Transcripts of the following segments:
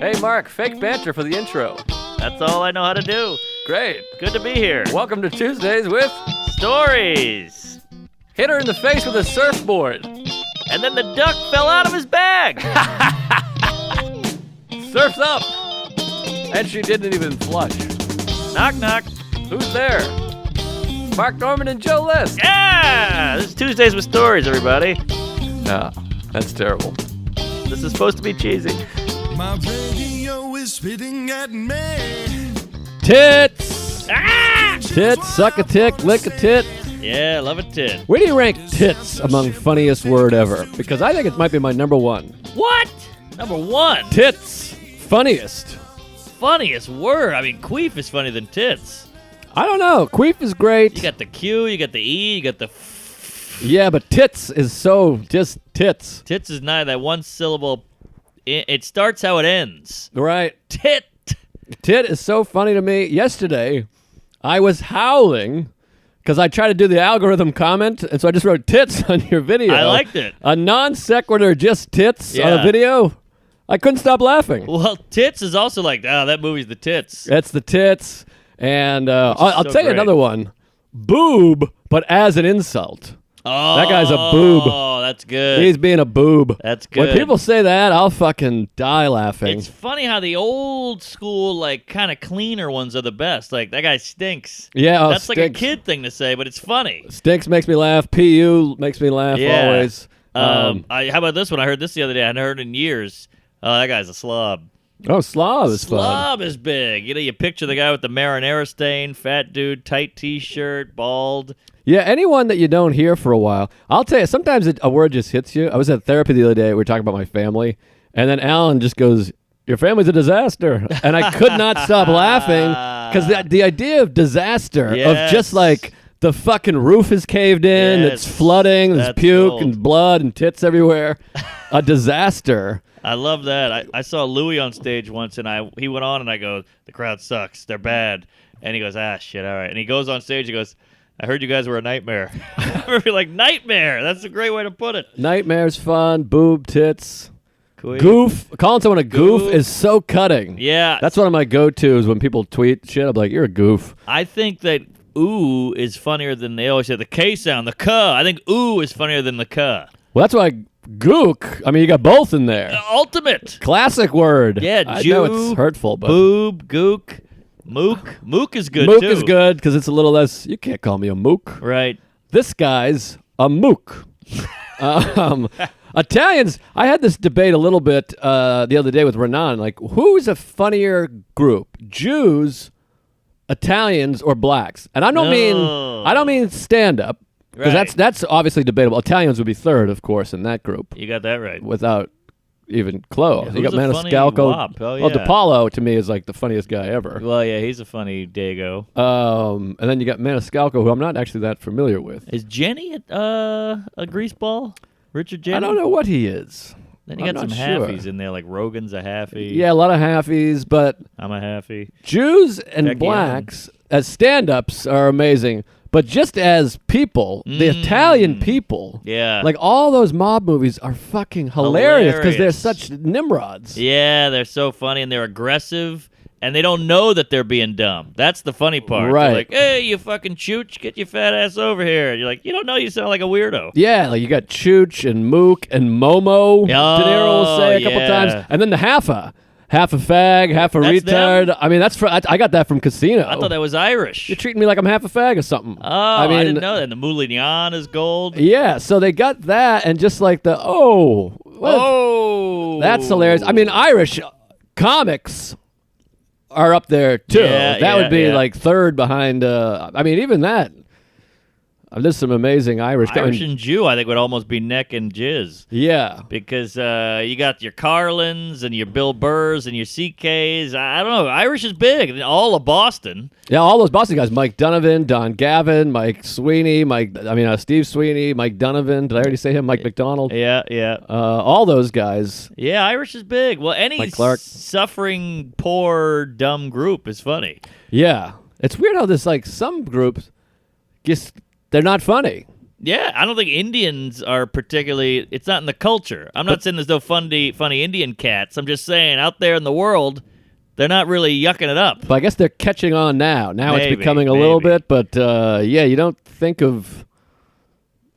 Hey, Mark, fake banter for the intro. That's all I know how to do. Great. Good to be here. Welcome to Tuesdays with Stories. Hit her in the face with a surfboard. And then the duck fell out of his bag. Surf's up. And she didn't even flush. Knock, knock. Who's there? Mark Norman and Joe List. Yeah! This is Tuesdays with Stories, everybody. Ah, that's terrible. This is supposed to be cheesy. My radio is spitting at me. Tits. Ah! Tits, suck a tick, lick a tit. Yeah, love a tit. Where do you rank tits among funniest word ever? Because I think it might be my number one. What? Number one. Tits. Funniest. Funniest word. I mean, queef is funnier than tits. I don't know. Queef is great. You got the Q, you got the E, you got the Yeah, but tits is so just tits. Tits is not that one syllable. It starts how it ends. Right. Tit. Tit is so funny to me. Yesterday, I was howling because I tried to do the algorithm comment, and so I just wrote tits on your video. I liked it. A non sequitur, just tits on a Yeah. video. I couldn't stop laughing. Well, tits is also like, that movie's the tits. That's the tits. And I'll so tell you great. another one. Boob, but as an insult. Oh, That guy's a boob. Oh, that's good. He's being a boob. That's good. When people say that, I'll fucking die laughing. It's funny how the old school, like, kind of cleaner ones are the best. Like, that guy stinks. Yeah, That's like a stinks. kid thing to say, but it's funny. Stinks makes me laugh. PU makes me laugh Yeah. always. How about this one? I heard this the other day. I hadn't heard it in years. Oh, that guy's a slob. Oh, slob is fun. Slob is big. You know, you picture the guy with the marinara stain, fat dude, tight T-shirt, bald. Yeah, anyone that you don't hear for a while. I'll tell you, sometimes a word just hits you. I was at therapy the other day. We were talking about my family. And then Alan just goes, your family's a disaster. And I could not stop laughing because the idea of disaster, of Yes. just like the fucking roof is caved in, it's Yes. flooding, there's That's puke gold. and blood and tits everywhere. A disaster. I love that. I saw Louis on stage once, and he went on, and I go, the crowd sucks. They're bad. And he goes, shit, all right. And he goes on stage, he goes, I heard you guys were a nightmare. We're like, nightmare. That's a great way to put it. Nightmare's fun, boob, tits. Cool. Goof. Calling someone a goof Goof. is so cutting. Yeah. That's one of my go-tos when people tweet shit. I'm like, you're a goof. I think that ooh is funnier than they always say the K sound, the K. I think ooh is funnier than the K. Well, that's why gook. I mean, you got both in there. Ultimate. Classic word. Yeah, I Jew, know it's hurtful, but boob, gook, mook. Mook is good, mook too. is good because it's a little less. You can't call me a mook. Right. This guy's a mook. Italians. I had this debate a little bit the other day with Renan. Like, who's a funnier group, Jews, Italians, or blacks? And I don't mean stand up. Because Right. that's obviously debatable. Italians would be third, of course, in that group, You got that right. without even close. Yeah, You got who's a funny Maniscalco. wop? Oh, Well, yeah. DePaulo to me is like the funniest guy ever. Well, yeah, he's a funny dago. And then you got Maniscalco, who I'm not actually that familiar with. Is Jenny a greaseball? Richard Jenny? I don't know what he is. Then you I'm got some not sure. halfies in there, like Rogan's a halfie. Yeah, a lot of halfies, but I'm a halfie. Jews and Becky blacks as stand-ups are amazing. But just as people, the Italian people, Yeah. like all those mob movies are fucking hilarious because they're Hilarious. such nimrods. Yeah, they're so funny and they're aggressive and they don't know that they're being dumb. That's the funny part. Right. They're like, hey, you fucking chooch, get your fat ass over here. And you're like, you don't know you sound like a weirdo. Yeah, like you got Chooch and Mook and Momo. De Niro will say a couple yeah. times, and then the half a fag, half a That's retard. them? I mean, that's I got that from Casino. I thought that was Irish. You're treating me like I'm half a fag or something. Oh, I mean, didn't know that. And the Moulignan is gold. Yeah, so they got that, and just like the that's hilarious. I mean, Irish comics are up there too. Yeah, that would be yeah. like third behind. I mean, even that. There's some amazing Irish. Irish and Jew, I think, would almost be neck and jizz. Yeah. Because you got your Carlins and your Bill Burrs and your CKs. I don't know. Irish is big. And all of Boston. Yeah, all those Boston guys: Mike Donovan, Don Gavin, Mike Sweeney, Steve Sweeney, Mike Donovan. Did I already say him? Mike McDonald. Yeah, yeah. All those guys. Yeah, Irish is big. Well, any Mike Clark. suffering, poor, dumb group is funny. Yeah, it's weird how there's like some groups just they're not funny. Yeah, I don't think Indians are particularly. It's not in the culture. I'm not saying there's no funny Indian cats. I'm just saying out there in the world, they're not really yucking it up. But I guess they're catching on now. Now Maybe, it's becoming a little bit, but yeah, you don't think of.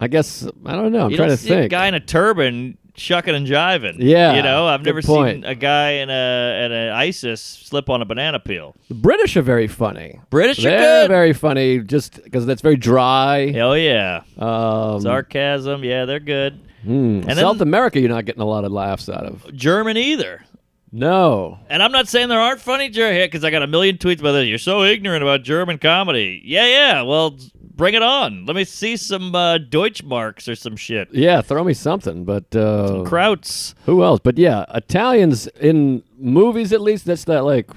I guess I don't know. I'm You trying don't to see a think. guy in a turban shucking and jiving. Yeah, you know, I've good never point. seen a guy in an ISIS slip on a banana peel. The British are very funny. British are They're good. very funny, just because that's very dry. Hell yeah, Um, sarcasm. Yeah, they're good. And then- South America, you're not getting a lot of laughs out of. German either. No. And I'm not saying there aren't funny German here because I got a million tweets about this. You're so ignorant about German comedy. Yeah. Well, bring it on. Let me see some Deutschmarks or some shit. Yeah, throw me something. But Krauts. who else? But yeah, Italians in movies at least. That's that like,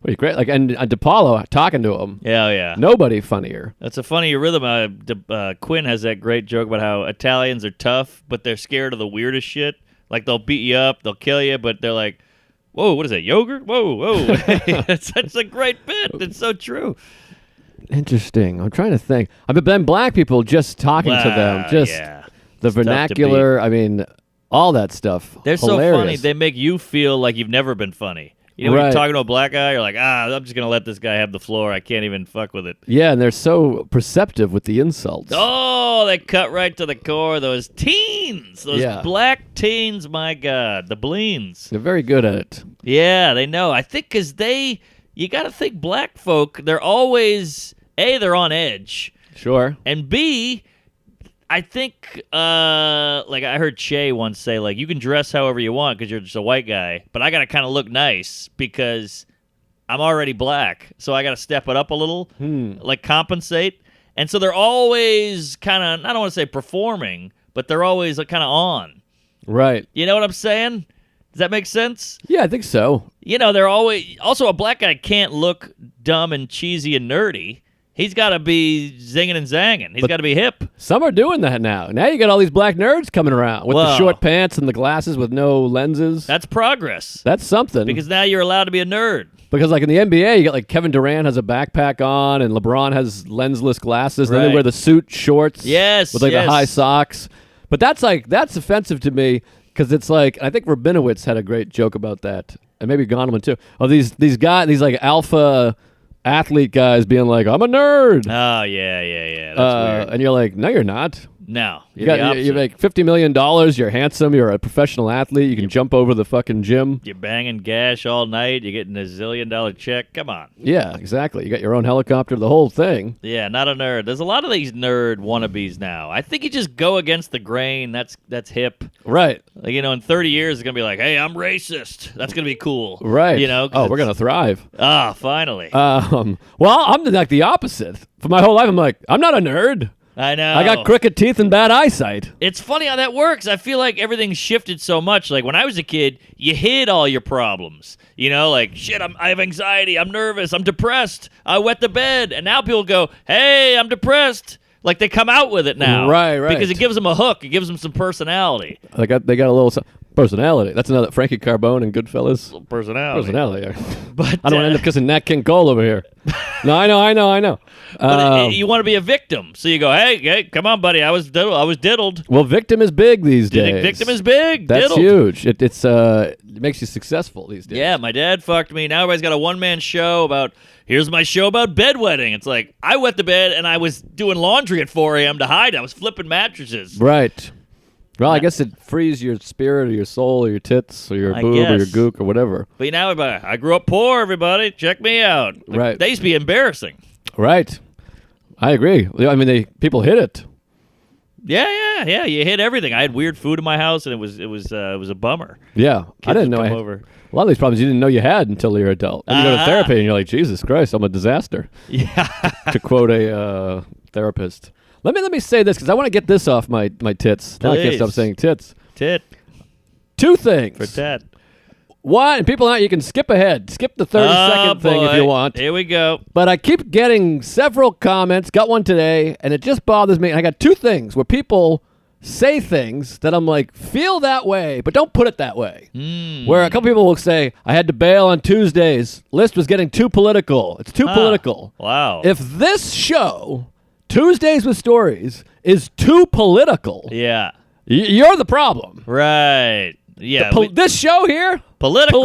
pretty great. Like and DePaulo talking to him. Yeah. Nobody funnier. That's a funny rhythm. Quinn has that great joke about how Italians are tough, but they're scared of the weirdest shit. Like they'll beat you up, they'll kill you, but they're like, "Whoa, what is that? Yogurt? Whoa!" It's such a great bit. It's so true. Interesting. I'm trying to think. But then black people just talking to them, just yeah. the It's tough to vernacular. I mean, all that stuff. They're Hilarious. so funny. They make you feel like you've never been funny. You know, when Right. you're talking to a black guy, you're like, I'm just gonna let this guy have the floor. I can't even fuck with it. Yeah, and they're so perceptive with the insults. Oh, they cut right to the core. Those teens, those Yeah. black teens. My God, the bleens. They're very good at it. Yeah, they know. I think because you got to think black folk, they're always, A, they're on edge. Sure. And B, I think, like I heard Che once say, like, you can dress however you want because you're just a white guy, but I got to kind of look nice because I'm already black. So I got to step it up a little, like compensate. And so they're always kind of, I don't want to say performing, but they're always kind of on. Right. You know what I'm saying? Does that make sense? Yeah, I think so. You know, they're always also a black guy can't look dumb and cheesy and nerdy. He's got to be zinging and zanging. He's got to be hip. Some are doing that now. Now you got all these black nerds coming around with the Whoa. short pants and the glasses with no lenses. That's progress. That's something. Because now you're allowed to be a nerd. Because like in the NBA, you got like Kevin Durant has a backpack on and LeBron has lensless glasses. And then Right. they wear the suit shorts. Yes, With like yes. the high socks. But that's offensive to me because it's like, I think Rabinowitz had a great joke about that. And maybe Gondelman too. Of these guys, these like alpha athlete guys being like, I'm a nerd. Oh, yeah. That's weird. And you're like, no, you're not. No. You make $50 million. You're handsome. You're a professional athlete. You can jump over the fucking gym. You're banging gash all night. You're getting a $1 zillion check. Come on. Yeah, exactly. You got your own helicopter, the whole thing. Yeah, not a nerd. There's a lot of these nerd wannabes now. I think you just go against the grain. That's hip. Right. Like, you know, in 30 years, it's going to be like, hey, I'm racist. That's going to be cool. Right. You know? 'cause Oh, we're it's- going to thrive. Ah, finally. Well, I'm like the opposite. For my whole life, I'm like, I'm not a nerd. I know. I got crooked teeth and bad eyesight. It's funny how that works. I feel like everything's shifted so much. Like when I was a kid, you hid all your problems. You know, like, shit, I have anxiety. I'm nervous. I'm depressed. I wet the bed. And now people go, hey, I'm depressed. Like they come out with it now. Right. Because it gives them a hook. It gives them some personality. They got a little personality. That's another Frankie Carbone and Goodfellas. Personality. But I don't want to end up kissing Nat King Cole over here. No, I know. But you want to be a victim. So you go, hey, come on, buddy. I was diddled. Well, victim is big these Do you days. think victim is big? That's Diddled. huge. It makes you successful these days. Yeah, my dad fucked me. Now everybody's got a one-man show about, here's my show about bedwetting. It's like, I wet the bed and I was doing laundry at 4 a.m. to hide. I was flipping mattresses. Right. Well, I guess it frees your spirit or your soul or your tits or your I boob or your guess. gook or whatever. But now everybody, I grew up poor, everybody. Check me out. Like, Right. They used to be embarrassing. Right. I agree. I mean, people hit it. Yeah. You hit everything. I had weird food in my house, and it was a bummer. Yeah. Kids I didn't would know. come over. A lot of these problems you didn't know you had until you're adult. And you go to Uh-huh. therapy and you're like, Jesus Christ, I'm a disaster. Yeah. To quote a therapist. Let me say this because I want to get this off my tits. Now I can't stop Please. saying tits. Tit Two things. for tat. One, and people out, you can skip ahead. Skip the 30-second thing if you want. Here we go. But I keep getting several comments. Got one today, and it just bothers me. And I got two things where people say things that I'm like, feel that way, but don't put it that way. Where a couple people will say, I had to bail on Tuesdays. List was getting too political. It's too political. Wow. If this show Tuesdays with Stories is too political. Yeah. You're the problem. Right. Yeah. This show here? Political.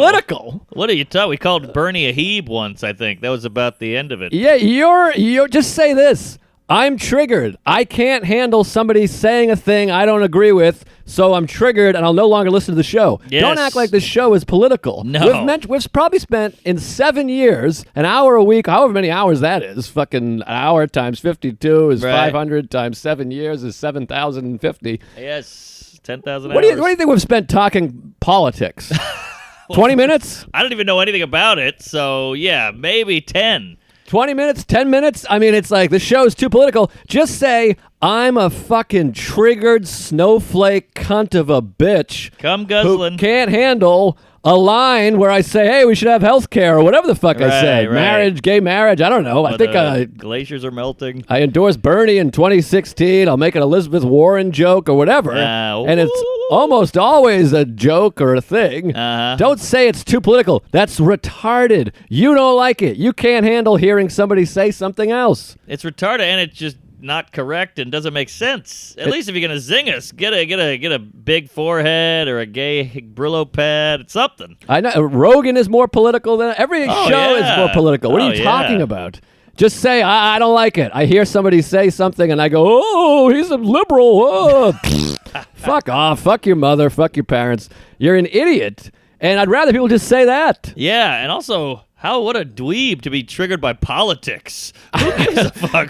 What are you talking? We called Bernie a Hebe once, I think. That was about the end of it. Yeah, you're just say this. I'm triggered. I can't handle somebody saying a thing I don't agree with, so I'm triggered and I'll no longer listen to the show. Yes. Don't act like this show is political. No. We've probably spent in 7 years, an hour a week, however many hours that is, fucking an hour times 52 is Right. 500 times 7 years is 7,050. Yes. 10,000 hours. What do you think we've spent talking politics? 20 minutes? I don't even know anything about it, so yeah, maybe 10. 20 minutes, 10 minutes? I mean, it's like, the show's too political. Just say, I'm a fucking triggered snowflake cunt of a bitch. Come guzzling. Who can't handle a line where I say, hey, we should have health care, or whatever the fuck I say. Right. Marriage, gay marriage, I don't know. I think glaciers are melting. I endorsed Bernie in 2016. I'll make an Elizabeth Warren joke or whatever. And it's almost always a joke or a thing. Don't say it's too political. That's retarded. You don't like it. You can't handle hearing somebody say something else. It's retarded, and it's just not correct and doesn't make sense. At least if you're gonna zing us, get a big forehead or a gay Brillo pad. It's something. I know Rogan is more political than every show is more political. What are you talking about? Just say, I don't like it. I hear somebody say something and I go, oh, he's a liberal. Oh. Fuck off. Fuck your mother. Fuck your parents. You're an idiot. And I'd rather people just say that. Yeah, and also, what a dweeb to be triggered by politics. Who gives a fuck?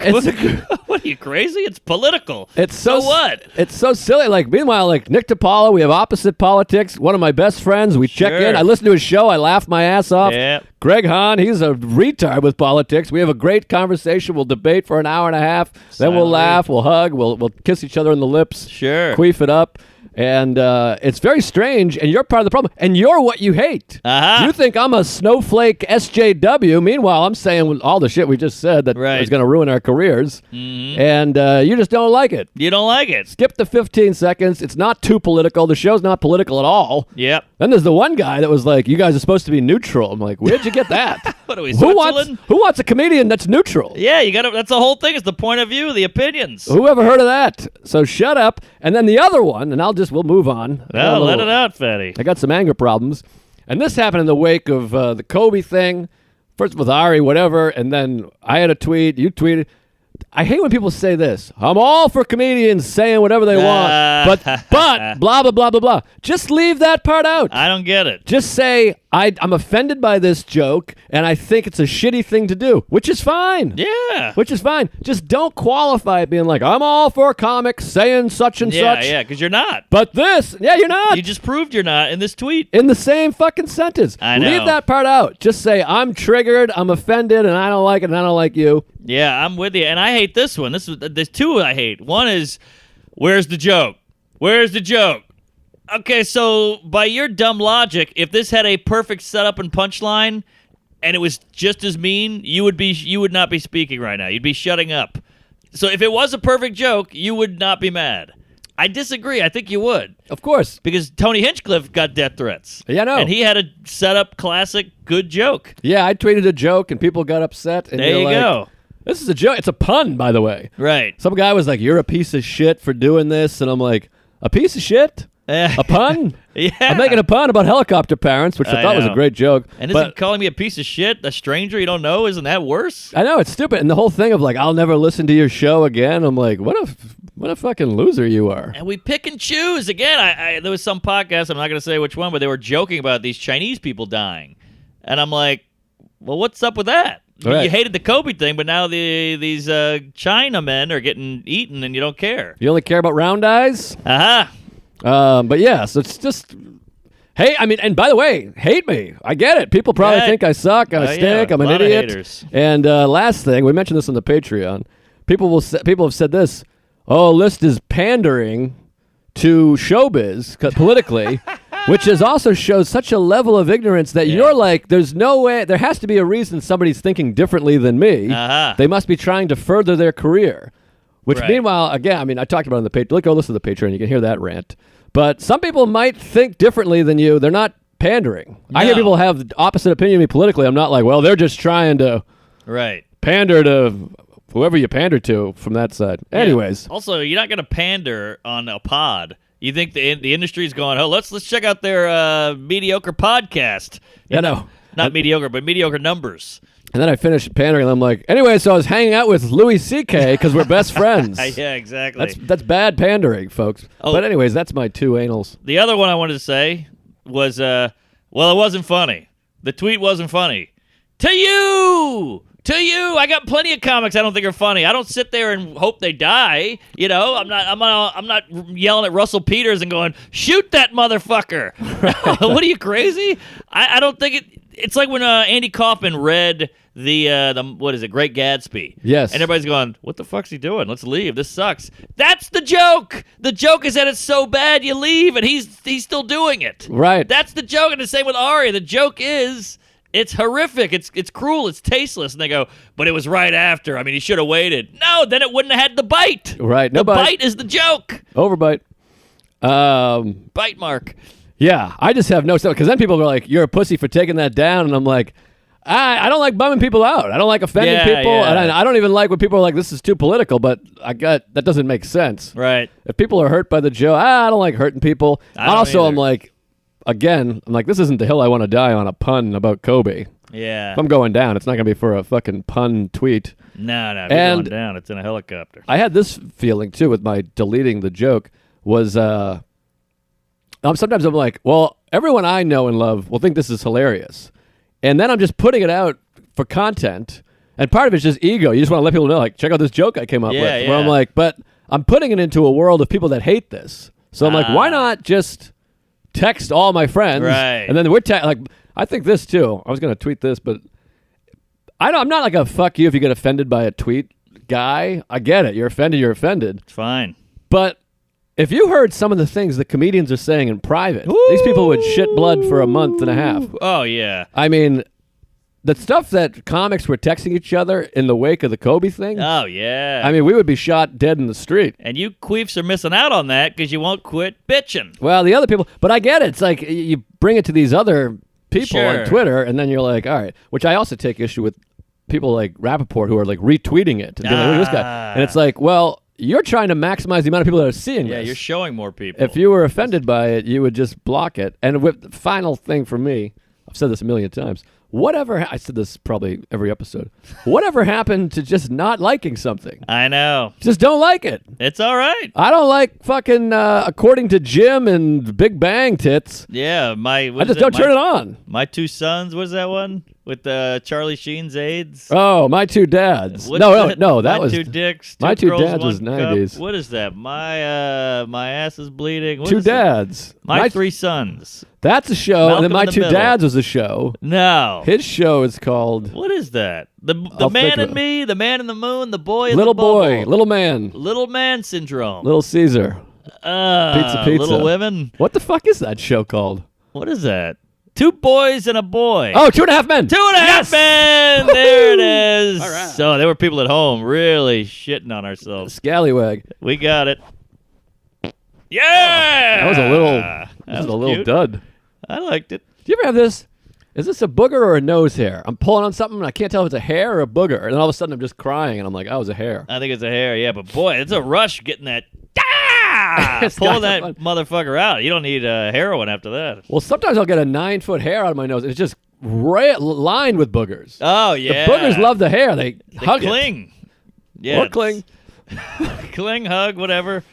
What are you, crazy? It's political. So what? It's so silly. Like, meanwhile, like Nick DiPaolo, we have opposite politics. One of my best friends, we check in. I listen to his show. I laugh my ass off. Yeah. Greg Hahn, he's a retard with politics. We have a great conversation. We'll debate for an hour and a half. Then we'll laugh. We'll hug. We'll kiss each other in the lips. Sure. Queef it up. And it's very strange, and you're part of the problem. And you're what you hate. You think I'm a snowflake SJW. Meanwhile, I'm saying all the shit we just said that is going to ruin our careers. And you just don't like it. You don't like it. Skip the 15 seconds. It's not too political. The show's not political at all. Yep. Then there's the one guy that was like, you guys are supposed to be neutral. I'm like, where'd you get that? What are we, Switzerland? Who wants a comedian that's neutral? Yeah, that's the whole thing. It's the point of view, the opinions. Who ever heard of that? So shut up. And then the other one, and we'll move on. Well, let it out, fatty. I got some anger problems. And this happened in the wake of the Kobe thing. First with Ari, whatever, and then I had a tweet, you tweeted. I hate when people say this. I'm all for comedians saying whatever they want, but blah, blah, blah, blah, blah. Just leave that part out. I don't get it. Just say, I'm offended by this joke, and I think it's a shitty thing to do, which is fine. Yeah. Which is fine. Just don't qualify it being like, I'm all for comics saying such and such. Yeah, because you're not. But you're not. You just proved you're not in this tweet. In the same fucking sentence. I know. Leave that part out. Just say, I'm triggered, I'm offended, and I don't like it, and I don't like you. Yeah, I'm with you. And I hate this one. There's two I hate. One is, where's the joke? Where's the joke? Okay, so by your dumb logic, if this had a perfect setup and punchline, and it was just as mean, you would not be speaking right now. You'd be shutting up. So if it was a perfect joke, you would not be mad. I disagree. I think you would. Of course. Because Tony Hinchcliffe got death threats. Yeah, I know. And he had a set-up classic good joke. Yeah, I tweeted a joke, and people got upset. And there you go. This is a joke. It's a pun, by the way. Right. Some guy was like, you're a piece of shit for doing this. And I'm like, a piece of shit? A pun? Yeah. I'm making a pun about helicopter parents, which I thought was a great joke. And isn't calling me a piece of shit, a stranger you don't know, isn't that worse? I know, it's stupid. And the whole thing of like, I'll never listen to your show again. I'm like, what a fucking loser you are. And we pick and choose. Again, there was some podcast, I'm not going to say which one, but they were joking about these Chinese people dying. And I'm like, well, what's up with that? Right. You hated the Kobe thing, but now these Chinamen are getting eaten and you don't care. You only care about round eyes? But yeah, so it's just... Hey, I mean, and by the way, hate me. I get it. People probably think I suck, I stink, I'm an idiot. And last thing, we mentioned this on the Patreon. People have said this, List is pandering to showbiz politically, which is also shows such a level of ignorance that you're like, there's no way, there has to be a reason somebody's thinking differently than me. They must be trying to further their career. Which meanwhile, again, I mean, I talked about it on the Patreon. Go listen to the Patreon, you can hear that rant. But some people might think differently than you. They're not pandering. No. I hear people have the opposite opinion of me politically. I'm not like, well, they're just trying to pander to whoever you pander to from that side. Anyways. Also, you're not going to pander on a pod. You think the industry's going, oh, let's check out their mediocre podcast. Not mediocre, but mediocre numbers. And then I finished pandering, and I'm like, anyway, so I was hanging out with Louis C.K. because we're best friends. Yeah, exactly. That's bad pandering, folks. Oh. But anyways, that's my 2 anals. The other one I wanted to say was, well, it wasn't funny. The tweet wasn't funny. To you! I got plenty of comics I don't think are funny. I don't sit there and hope they die. I'm not yelling at Russell Peters and going, shoot that motherfucker. What are you, crazy? I don't think it's like when Andy Kaufman read the what is it, Great Gatsby. Yes. And everybody's going, what the fuck's he doing? Let's leave. This sucks. That's the joke. The joke is that it's so bad you leave, and he's still doing it. Right. That's the joke. And the same with Ari. The joke is it's horrific. It's cruel. It's tasteless. And they go, but it was right after. I mean, he should have waited. No, then it wouldn't have had the bite. Right. No the bite. bite is the joke. Overbite. Bite mark. Yeah, I just have no stuff. Because then people are like, you're a pussy for taking that down. And I'm like, I don't like bumming people out. I don't like offending people. Yeah. And I don't even like when people are like, this is too political. But that doesn't make sense. Right. If people are hurt by the joke, I don't like hurting people. I don't Also, either. I'm like, this isn't the hill I want to die on, a pun about Kobe. Yeah. If I'm going down, it's not going to be for a fucking pun tweet. No, if you're going down, it's in a helicopter. I had this feeling, too, with my deleting the joke, was sometimes I'm like, well, everyone I know and love will think this is hilarious. And then I'm just putting it out for content. And part of it's just ego. You just want to let people know, like, check out this joke I came up with. Yeah. Where I'm like, but I'm putting it into a world of people that hate this. So I'm like, why not just text all my friends? Right. And then I think this, too. I was going to tweet this, but I'm not like a fuck you if you get offended by a tweet guy. I get it. You're offended. It's fine. But if you heard some of the things the comedians are saying in private, these people would shit blood for a month and a half. Oh, yeah. I mean, the stuff that comics were texting each other in the wake of the Kobe thing, Oh, yeah. I mean, we would be shot dead in the street. And you queefs are missing out on that because you won't quit bitching. Well, the other people, but I get it. It's like you bring it to these other people Sure. on Twitter, and then you're like, all right, which I also take issue with people like Rappaport who are like retweeting it. And being like, look at this guy. And it's like, well, you're trying to maximize the amount of people that are seeing Yeah, this. you're showing more people. If you were offended by it, you would just block it. And the final thing for me, I've said this a million times, I said this probably every episode, whatever happened to just not liking something? I know. Just don't like it. It's all right. I don't like fucking According to Jim and Big Bang tits. Yeah, I just don't turn it on. My Two Sons, what is that one? With Charlie Sheen's AIDS? Oh, My Two Dads. What's No, that? that My was... Two Dicks, My Two Girls, Dads was One Cup. 90s. What is that? My ass is bleeding. What Two is it? Dads. My Three Sons. That's a show, Malcolm and then My in the Two Middle. Dads was a show. No. His show is called What is that? The I'll Man think of and it. Me, The Man in the Moon, The Boy in Little the Bubble. Boy, Little Man, Little Man Syndrome. Little Caesar. Pizza. Little Women. What the fuck is that show called? What is that? Two Boys and a Boy. Oh, 2.5 Men. Two and a Half Men. There it is. All right. So there were people at home really shitting on ourselves. Scallywag. We got it. Yeah. That was a little. That That was was a little cute. dud. I liked it. Do you ever have this? Is this a booger or a nose hair? I'm pulling on something and I can't tell if it's a hair or a booger, and then all of a sudden I'm just crying and I'm like, oh, it was a hair. I think it's a hair, yeah. But boy, it's a rush getting that. It's Pull kinda that fun. motherfucker out. You don't need heroin after that. Well, sometimes I'll get a 9-foot hair out of my nose, and it's just lined with boogers. Oh yeah. The boogers love the hair. They hug it. cling. Yeah. Or cling. Cling, hug, whatever.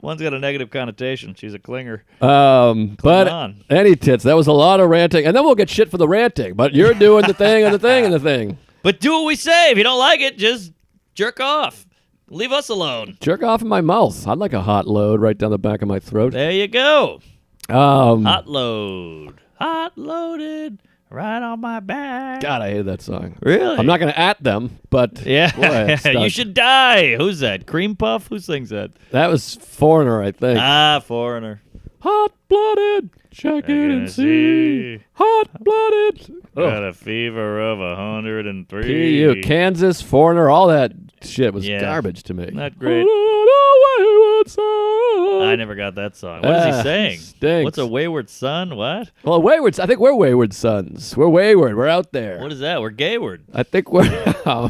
One's got a negative connotation. She's a clinger. But on. any tits. That was a lot of ranting, and then we'll get shit for the ranting. But you're doing the thing and the thing and the thing. But do what we say. If you don't like it, just jerk off. Leave us alone. Jerk off in my mouth. I'd like a hot load right down the back of my throat. There you go. Um, Hot load. Hot loaded. Right on my back. God, I hate that song. Really? I'm not going to at them, but Yeah. boy, it stuck. You should die. Who's that? Cream Puff? Who sings that? That was Foreigner, I think. Foreigner. Hot-blooded, check it and see. Hot-blooded. Got a fever of 103. PU, Kansas, Foreigner, all that shit was Yeah. garbage to me. Not great. I I never got that song. What is he saying? Stinks. What's a wayward son? What? Well, Wayward. I think we're Wayward Sons. We're wayward. We're out there. What is that? We're gayward. I think we're. I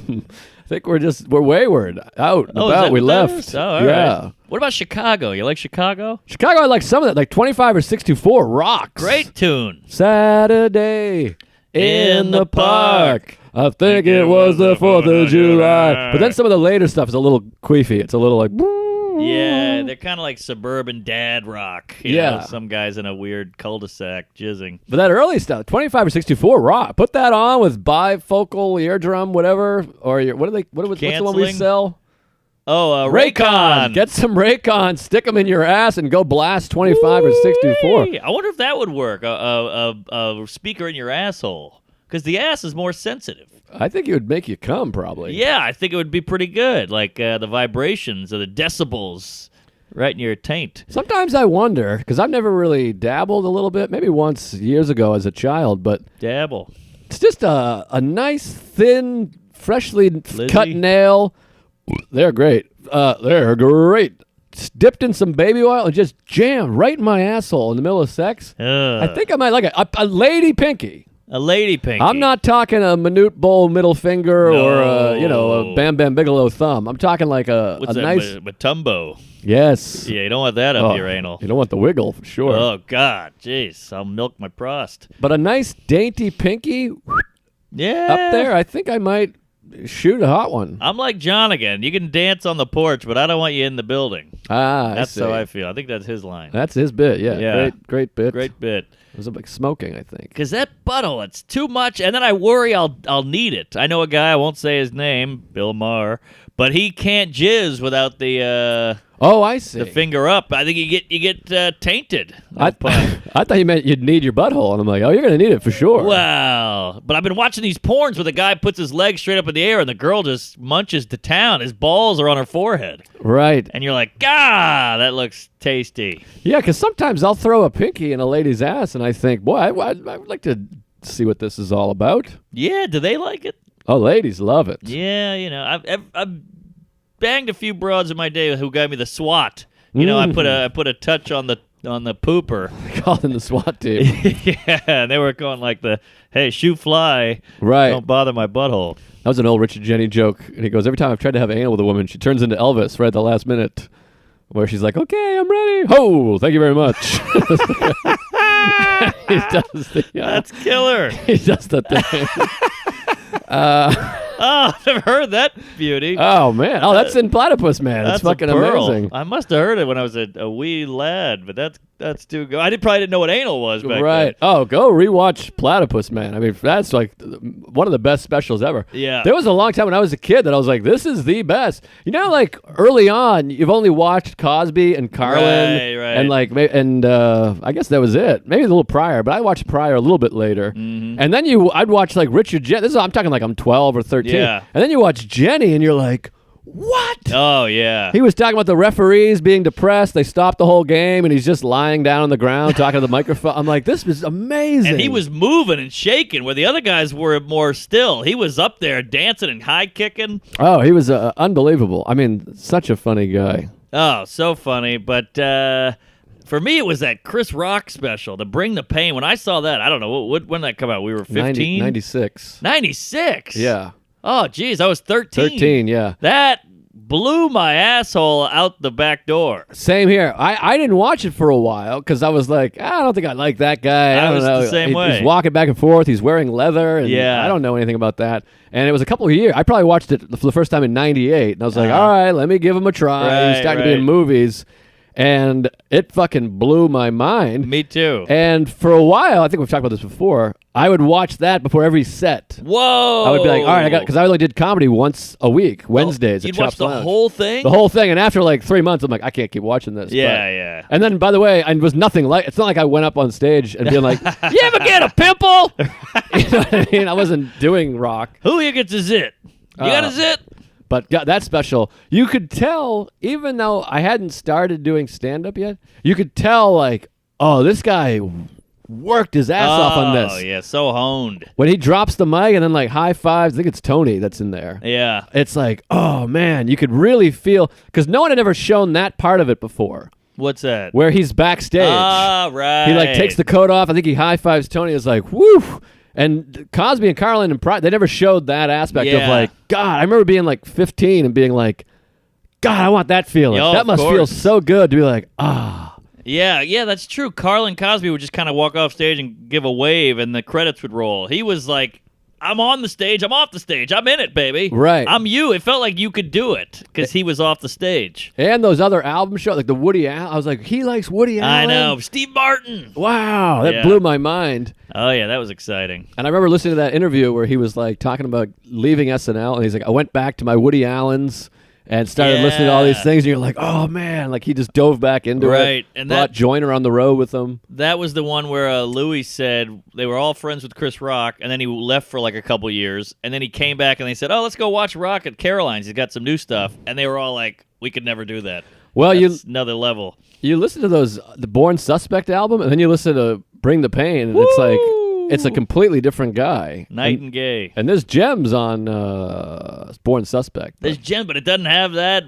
think we're wayward. Out and Oh, is about. that We what that left. is? Oh, all yeah. right. What about Chicago? You like Chicago? Chicago, I like some of that. Like 25 or 64 rocks. Great tune. Saturday in the park. I think it was the 4th of July. But then some of the later stuff is a little queefy. It's a little like... Yeah, they're kind of like suburban dad rock. You Yeah. know, some guys in a weird cul-de-sac jizzing. But that early stuff, 25 or 64 rock. Put that on with bifocal eardrum, whatever. Or what's the one we Canceling? sell? Oh, Raycon. Get some Raycon, stick them in your ass, and go blast 25 or 64. I wonder if that would work. A speaker in your asshole, because the ass is more sensitive. I think it would make you come, probably. Yeah, I think it would be pretty good. Like the vibrations or the decibels right in your taint. Sometimes I wonder, because I've never really dabbled a little bit, maybe once years ago as a child, but Dabble. it's just a nice, thin, freshly Lizzie? cut nail. They're great. They're great. Just dipped in some baby oil and just jammed right in my asshole in the middle of sex. I think I might like it. A lady pinky. A lady pinky. I'm not talking a minute bowl middle finger or a Bam Bam Bigelow thumb. I'm talking like What's a that? nice. Matumbo. Yes. Yeah, you don't want that up your anal. You don't want the wiggle for sure. Oh God, jeez, I'll milk my prost. But a nice dainty pinky Yeah. up there. I think I might shoot a hot one. I'm like John again. You can dance on the porch, but I don't want you in the building. That's how I feel. I think that's his line. That's his bit. Yeah. Yeah. Great bit. Great bit. It was like smoking, I think. Because that butthole, it's too much, and then I worry I'll need it. I know a guy, I won't say his name, Bill Maher, but he can't jizz without the Oh, I see. the finger up. I think you get tainted. I thought you meant you'd need your butthole, and I'm like, oh, you're gonna need it for sure. Wow. But I've been watching these porns where the guy puts his leg straight up in the air and the girl just munches to town. His balls are on her forehead. Right. And you're like, God, that looks tasty. Yeah, because sometimes I'll throw a pinky in a lady's ass, and I think, boy, I'd like to see what this is all about. Yeah, do they like it? Oh, ladies love it. Yeah, you know, I've banged a few broads in my day who got me the SWAT. You know, I put a touch on the pooper. Called in the SWAT team. Yeah, and they were going like hey, shoot fly. Right. Don't bother my butthole. That was an old Richard Jenny joke. And he goes, every time I've tried to have anal with a woman, she turns into Elvis right at the last minute. Where she's like, okay, I'm ready. Ho, thank you very much. He does the, That's killer. he does the thing. Oh, I've never heard that beauty. Oh, man. Oh, that's in Platypus Man. That's It's fucking a pearl. amazing. I must have heard it when I was a wee lad, but that's too good. Probably didn't know what anal was back Right. Oh, go rewatch Platypus Man. I mean, that's like one of the best specials ever. Yeah. There was a long time when I was a kid that I was like, this is the best. You know, like early on, you've only watched Cosby and Carlin. Right. And like, I guess that was it. Maybe a little Pryor, but I watched Pryor a little bit later. Mm-hmm. And then I'd watch like Richard Jenny. I'm talking like I'm 12 or 13. Yeah. And then you watch Jenny and you're like, what? Oh, yeah. He was talking about the referees being depressed. They stopped the whole game, and he's just lying down on the ground talking to the microphone. I'm like, this is amazing. And he was moving and shaking where the other guys were more still. He was up there dancing and high kicking. Oh, he was unbelievable. I mean, such a funny guy. Oh, so funny. But for me, it was that Chris Rock special, To Bring the Pain. When I saw that, I don't know, when did that come out? We were 15? 96. 96? Yeah. Oh, geez, I was 13. 13, yeah. That blew my asshole out the back door. Same here. I didn't watch it for a while because I was like, I don't think I like that guy. I don't was know. the same way. He's walking back and forth. He's wearing leather. And Yeah. I don't know anything about that. And it was a couple of years. I probably watched it for the first time in 98. And I was like, all right, let me give him a try. He's starting to be in movies. And it fucking blew my mind. Me too. And for a while, I think we've talked about this before, I would watch that before every set. Whoa. I would be like, all right, because I only did comedy once a week, Wednesdays. You'd at watch Chops the Lounge. whole thing? The whole thing. And after like 3 months, I'm like, I can't keep watching this. Yeah, But- yeah. And then, by the way, I was nothing like, it's not like I went up on stage and being like, you ever get a pimple? You know what I mean? I wasn't doing rock. Who here gets a zit? You got a zit? But yeah, that special, you could tell, even though I hadn't started doing stand-up yet, you could tell, like, oh, this guy worked his ass off on this. Oh, yeah, so honed. When he drops the mic and then, like, high fives, I think it's Tony that's in there. Yeah. It's like, oh, man, you could really feel, because no one had ever shown that part of it before, What's that? where he's backstage. Ah, right. He, like, takes the coat off. I think he high fives Tony. Is like, woo. And Cosby and Carlin and Pride, they never showed that aspect of Yeah. like, God, I remember being like 15 and being like, God, I want that feeling. Yo, that of must feel course. so good to be like, ah. Yeah, that's true. Carlin Cosby would just kind of walk off stage and give a wave, and the credits would roll. He was like, I'm on the stage, I'm off the stage, I'm in it, baby. Right. I'm you. It felt like you could do it because he was off the stage. And those other album shows, like the Woody Allen, I was like, he likes Woody Allen? I know. Steve Martin. Wow, that Yeah. blew my mind. Oh, yeah, that was exciting. And I remember listening to that interview where he was like talking about leaving SNL, and he's like, I went back to my Woody Allens and started listening to all these Yeah. things, and you're like, oh man, like he just dove back into it. Right, and brought that- Joyner on the road with him. That was the one where Louis said they were all friends with Chris Rock, and then he left for like a couple years, and then he came back and they said, "Oh, let's go watch Rock at Caroline's. He's got some new stuff," and they were all like, "We could never do that." Well, That's another level. you listen to the Born Suspect album, and then you listen to Bring the Pain, and it's like it's a completely different guy. Night and gay. And there's gems on Born Suspect. There's Jen, but it doesn't have that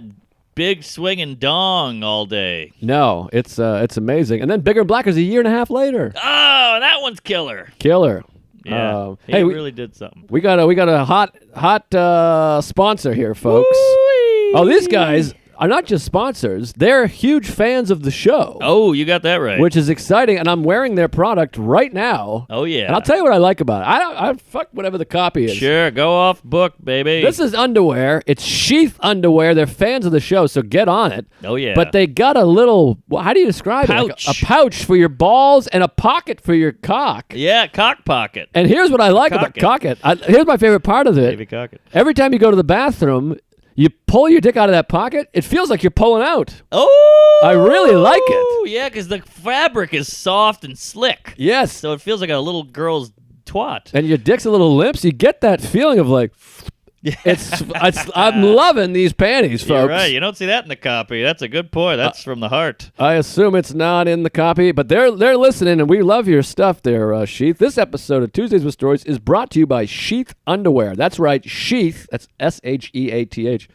big swinging dong all day. No, it's amazing. And then Bigger and Blacker is a year and a half later. Oh, that one's killer. Killer. Yeah, he hey, really did something. we got a hot sponsor here, folks. Woo-wee. Oh, these guys are not just sponsors; they're huge fans of the show. Oh, you got that right. Which is exciting, and I'm wearing their product right now. Oh, yeah. And I'll tell you what I like about it. I fuck whatever the copy is. Sure, go off book, baby. This is underwear. It's sheath underwear. They're fans of the show, so get on it. Oh, yeah. But they got a little, well, how do you describe it? Like Pouch. a pouch for your balls and a pocket for your cock. Yeah, cock pocket. And here's what I like about Cocket. Here's my favorite part of it. Baby cocket. Every time you go to the bathroom, you pull your dick out of that pocket, it feels like you're pulling out. Oh! I really like it. Yeah, because the fabric is soft and slick. Yes. So it feels like a little girl's twat. And your dick's a little limp, so you get that feeling of like, I'm loving these panties, folks. You're right. You don't see that in the copy. That's a good point. That's from the heart. I assume it's not in the copy, but they're listening, and we love your stuff there, Sheath. This episode of Tuesdays with Stories is brought to you by Sheath Underwear. That's right, Sheath. That's Sheath.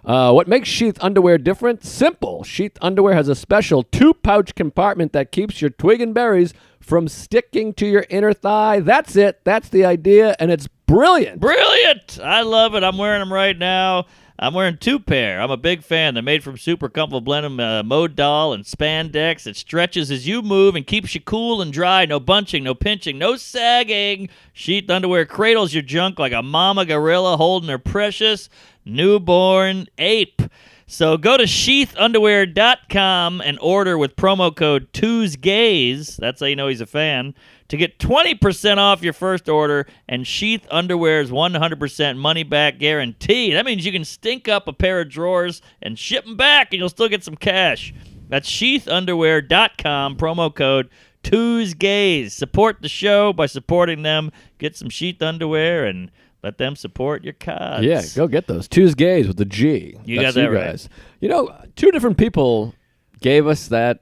What makes Sheath Underwear different? Simple. Sheath Underwear has a special 2-pouch compartment that keeps your twig and berries from sticking to your inner thigh. That's it. That's the idea, and it's brilliant. Brilliant! I love it. I'm wearing them right now. I'm wearing 2 pair. I'm a big fan. They're made from super comfortable blend of modal and spandex. It stretches as you move and keeps you cool and dry. No bunching, no pinching, no sagging. Sheath Underwear cradles your junk like a mama gorilla holding her precious newborn ape. So go to sheathunderwear.com and order with promo code TUESGAYS. That's how you know he's a fan. To get 20% off your first order, and Sheath Underwear's 100% money-back guarantee. That means you can stink up a pair of drawers and ship them back, and you'll still get some cash. That's sheathunderwear.com, promo code TUESGAYS. Support the show by supporting them. Get some Sheath Underwear and let them support your cause. Yeah, go get those. Tuesdays with the G. You That's got that you right. guys. You know, 2 different people gave us that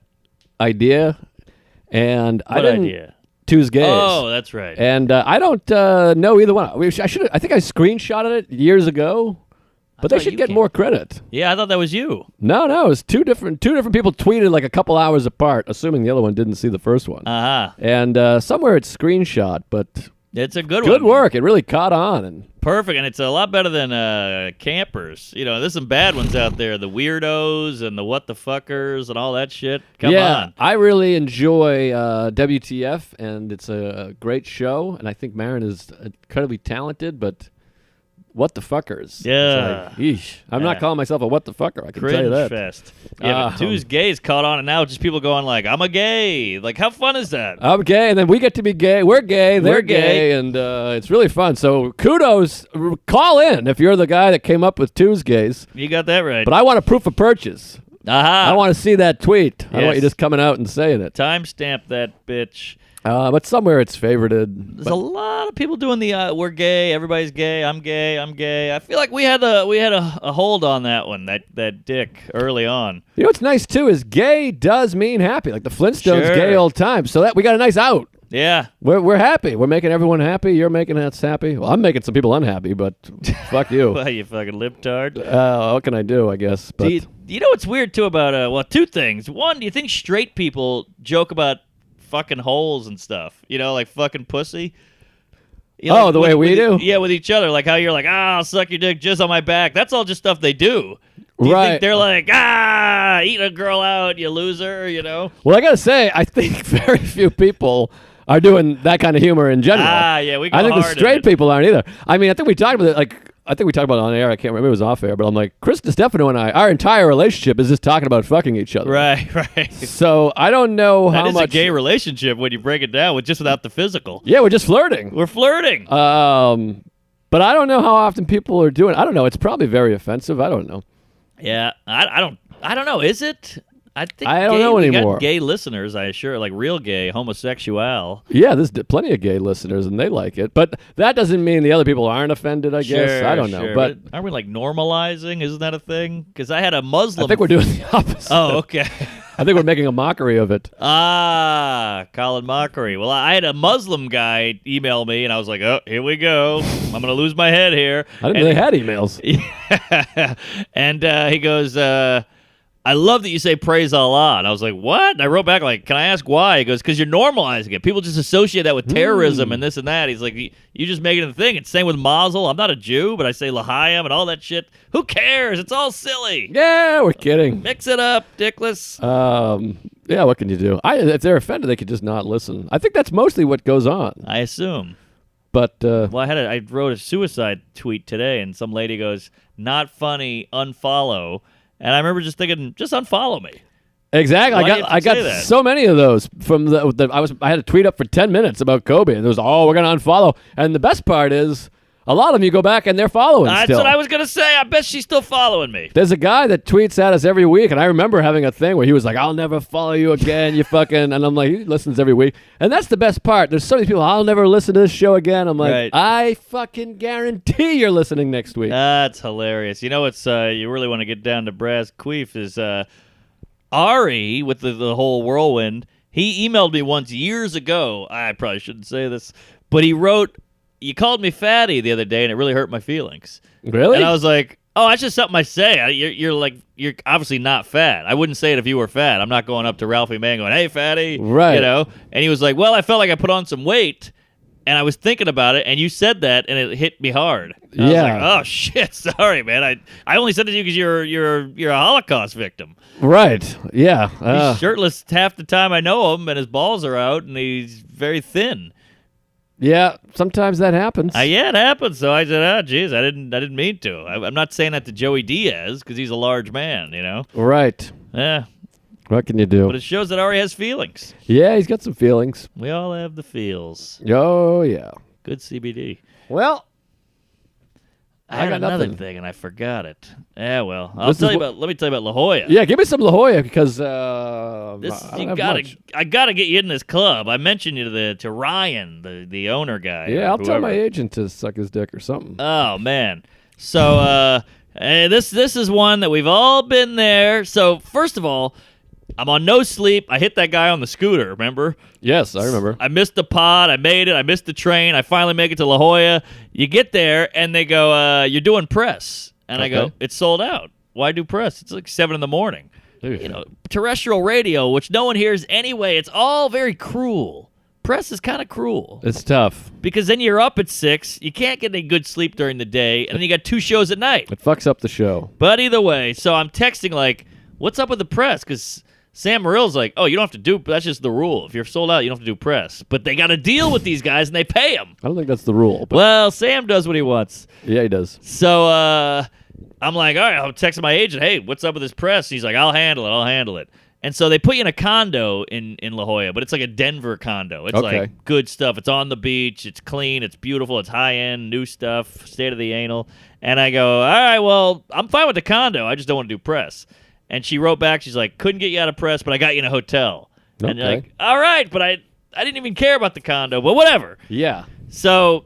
idea, and I What didn't. idea? Tuesdays. Oh, that's right. And I don't know either one. I think I screenshotted it years ago, but they thought should you get came- more credit. Yeah, I thought that was you. No, it was two different people tweeted like a couple hours apart, assuming the other one didn't see the first one. Uh-huh. And somewhere it's screenshot, but It's a good one. good work. It really caught on. And Perfect, and it's a lot better than campers. You know, there's some bad ones out there, the weirdos and the what the fuckers and all that shit. Come on. I really enjoy WTF, and it's a great show, and I think Marin is incredibly talented, but what the fuckers? Yeah. It's like, yeesh. I'm not Yeah. calling myself a what the fucker, I can tell you Cringe that. fest. Yeah, but Two's gays caught on, and now just people going like, I'm a gay. Like, how fun is that? I'm gay, and then we get to be gay. We're gay. They're We're gay. and it's really fun. So kudos. Call in if you're the guy that came up with Tuesdays. You got that right. But I want a proof of purchase. Aha. I want to see that tweet. I don't want you Yes. just coming out and saying it. Timestamp that bitch. But somewhere it's favorited. There's a lot of people doing the we're gay, everybody's gay, I'm gay, I'm gay. I feel like we had a hold on that one, that dick early on. You know what's nice too is gay does mean happy. Like the Flintstones, Sure. gay old time. So that we got a nice out. Yeah. We're happy. We're making everyone happy. You're making us happy. Well, I'm making some people unhappy, but fuck you. Well, you fucking libtard. What can I do? I guess. But You know what's weird too about two things. One, do you think straight people joke about fucking holes and stuff? You know, like fucking pussy. You know, the way we do? Yeah, with each other. Like how you're like, I'll suck your dick just on my back. That's all just stuff they do. Do you Right. think they're like, eat a girl out, you loser, you know? Well, I got to say, I think very few people are doing that kind of humor in general. Yeah, we go I think hard the at straight it. people aren't either. I mean, I think we talked about it, I think we talked about it on air. I can't remember. It was off air, but I'm like, Chris DiStefano and I, our entire relationship is just talking about fucking each other. Right. So I don't know That how is much. a gay relationship when you break it down with just without the physical. Yeah, we're just flirting. We're flirting. But I don't know how often people are doing. I don't know. It's probably very offensive. I don't know. Yeah, I don't know. Is it? I think I don't know we anymore. got gay listeners, I assure, like real gay, homosexual. Yeah, there's plenty of gay listeners, and they like it. But that doesn't mean the other people aren't offended, I guess. I don't know. Sure. But Aren't we like normalizing? Isn't that a thing? Because I had a Muslim. I think we're doing the opposite. Oh, okay. I think we're making a mockery of it. Colin Mockery. Well, I had a Muslim guy email me, and I was like, oh, here we go. I'm going to lose my head here. I didn't know they had emails. Yeah. And he goes, I love that you say praise Allah. And I was like, what? And I wrote back like, can I ask why? He goes, because you're normalizing it. People just associate that with terrorism and this and that. He's like, you just make it a thing. It's same with Mazel. I'm not a Jew, but I say L'chaim and all that shit. Who cares? It's all silly. Yeah, we're kidding. Mix it up, dickless. Yeah, what can you do? If they're offended, they could just not listen. I think that's mostly what goes on. I assume. But Well, I wrote a suicide tweet today, and some lady goes, not funny, unfollow. And I remember just thinking, just unfollow me. exactly, Why I did you say got that? so many of those from I had a tweet up for 10 minutes about Kobe, and it was, we're gonna unfollow. And the best part is, a lot of them you go back and they're following That's still. what I was going to say. I bet she's still following me. There's a guy that tweets at us every week, and I remember having a thing where he was like, I'll never follow you again, you fucking... And I'm like, he listens every week. And that's the best part. There's so many people, I'll never listen to this show again. I'm like, Right. I fucking guarantee you're listening next week. That's hilarious. You know what's you really want to get down to brass queef is Ari with the whole whirlwind. He emailed me once years ago. I probably shouldn't say this, but he wrote, you called me fatty the other day, and it really hurt my feelings. Really? And I was like, oh, that's just something I say. You're obviously not fat. I wouldn't say it if you were fat. I'm not going up to Ralphie May going, hey, fatty. Right. You know? And he was like, well, I felt like I put on some weight, and I was thinking about it, and you said that, and it hit me hard. And I was Yeah. like, oh, shit, sorry, man. I only said it to you because you're a Holocaust victim. Right. Yeah. He's shirtless half the time I know him, and his balls are out, and he's very thin. Yeah, sometimes that happens. Yeah, it happens. So I said, "Oh, geez, I didn't mean to." I'm not saying that to Joey Diaz because he's a large man, you know. Right. Yeah, What can you do? but it shows that Ari has feelings. Yeah, he's got some feelings. We all have the feels. Oh, yeah. Good CBD. Well, I had got another nothing. thing and I forgot it. Yeah, well, Let me tell you about La Jolla. yeah, give me some La Jolla because I gotta get you in this club. I mentioned you to Ryan, the owner guy. Yeah, or I'll tell my whoever. agent to suck his dick or something. Oh man. So this is one that we've all been there. So first of all, I'm on no sleep. I hit that guy on the scooter, remember? Yes, I remember. I missed the pod. I made it. I missed the train. I finally make it to La Jolla. You get there, and they go, you're doing press. And I go, Okay. it's sold out. Why do press? It's like 7 in the morning. Ugh. You know, terrestrial radio, which no one hears anyway, it's all very cruel. Press is kind of cruel. It's tough. Because then you're up at 6. You can't get any good sleep during the day. And then you got 2 shows at night. It fucks up the show. But either way, so I'm texting like, what's up with the press? Because Sam Morrill's like, oh, you don't have to do, that's just the rule. If you're sold out, you don't have to do press. But they got to deal with these guys, and they pay them. I don't think that's the rule, but Well, Sam does what he wants. yeah, he does. So I'm like, all right, I'll text my agent, hey, what's up with this press? He's like, I'll handle it. And so they put you in a condo in La Jolla, but it's like a Denver condo. It's Okay. like good stuff. It's on the beach. It's clean. It's beautiful. It's high-end, new stuff, state of the anal. And I go, all right, well, I'm fine with the condo. I just don't want to do press. And she wrote back, she's like, couldn't get you out of press, but I got you in a hotel. And you're Okay. like, all right, but I didn't even care about the condo, but whatever. Yeah. So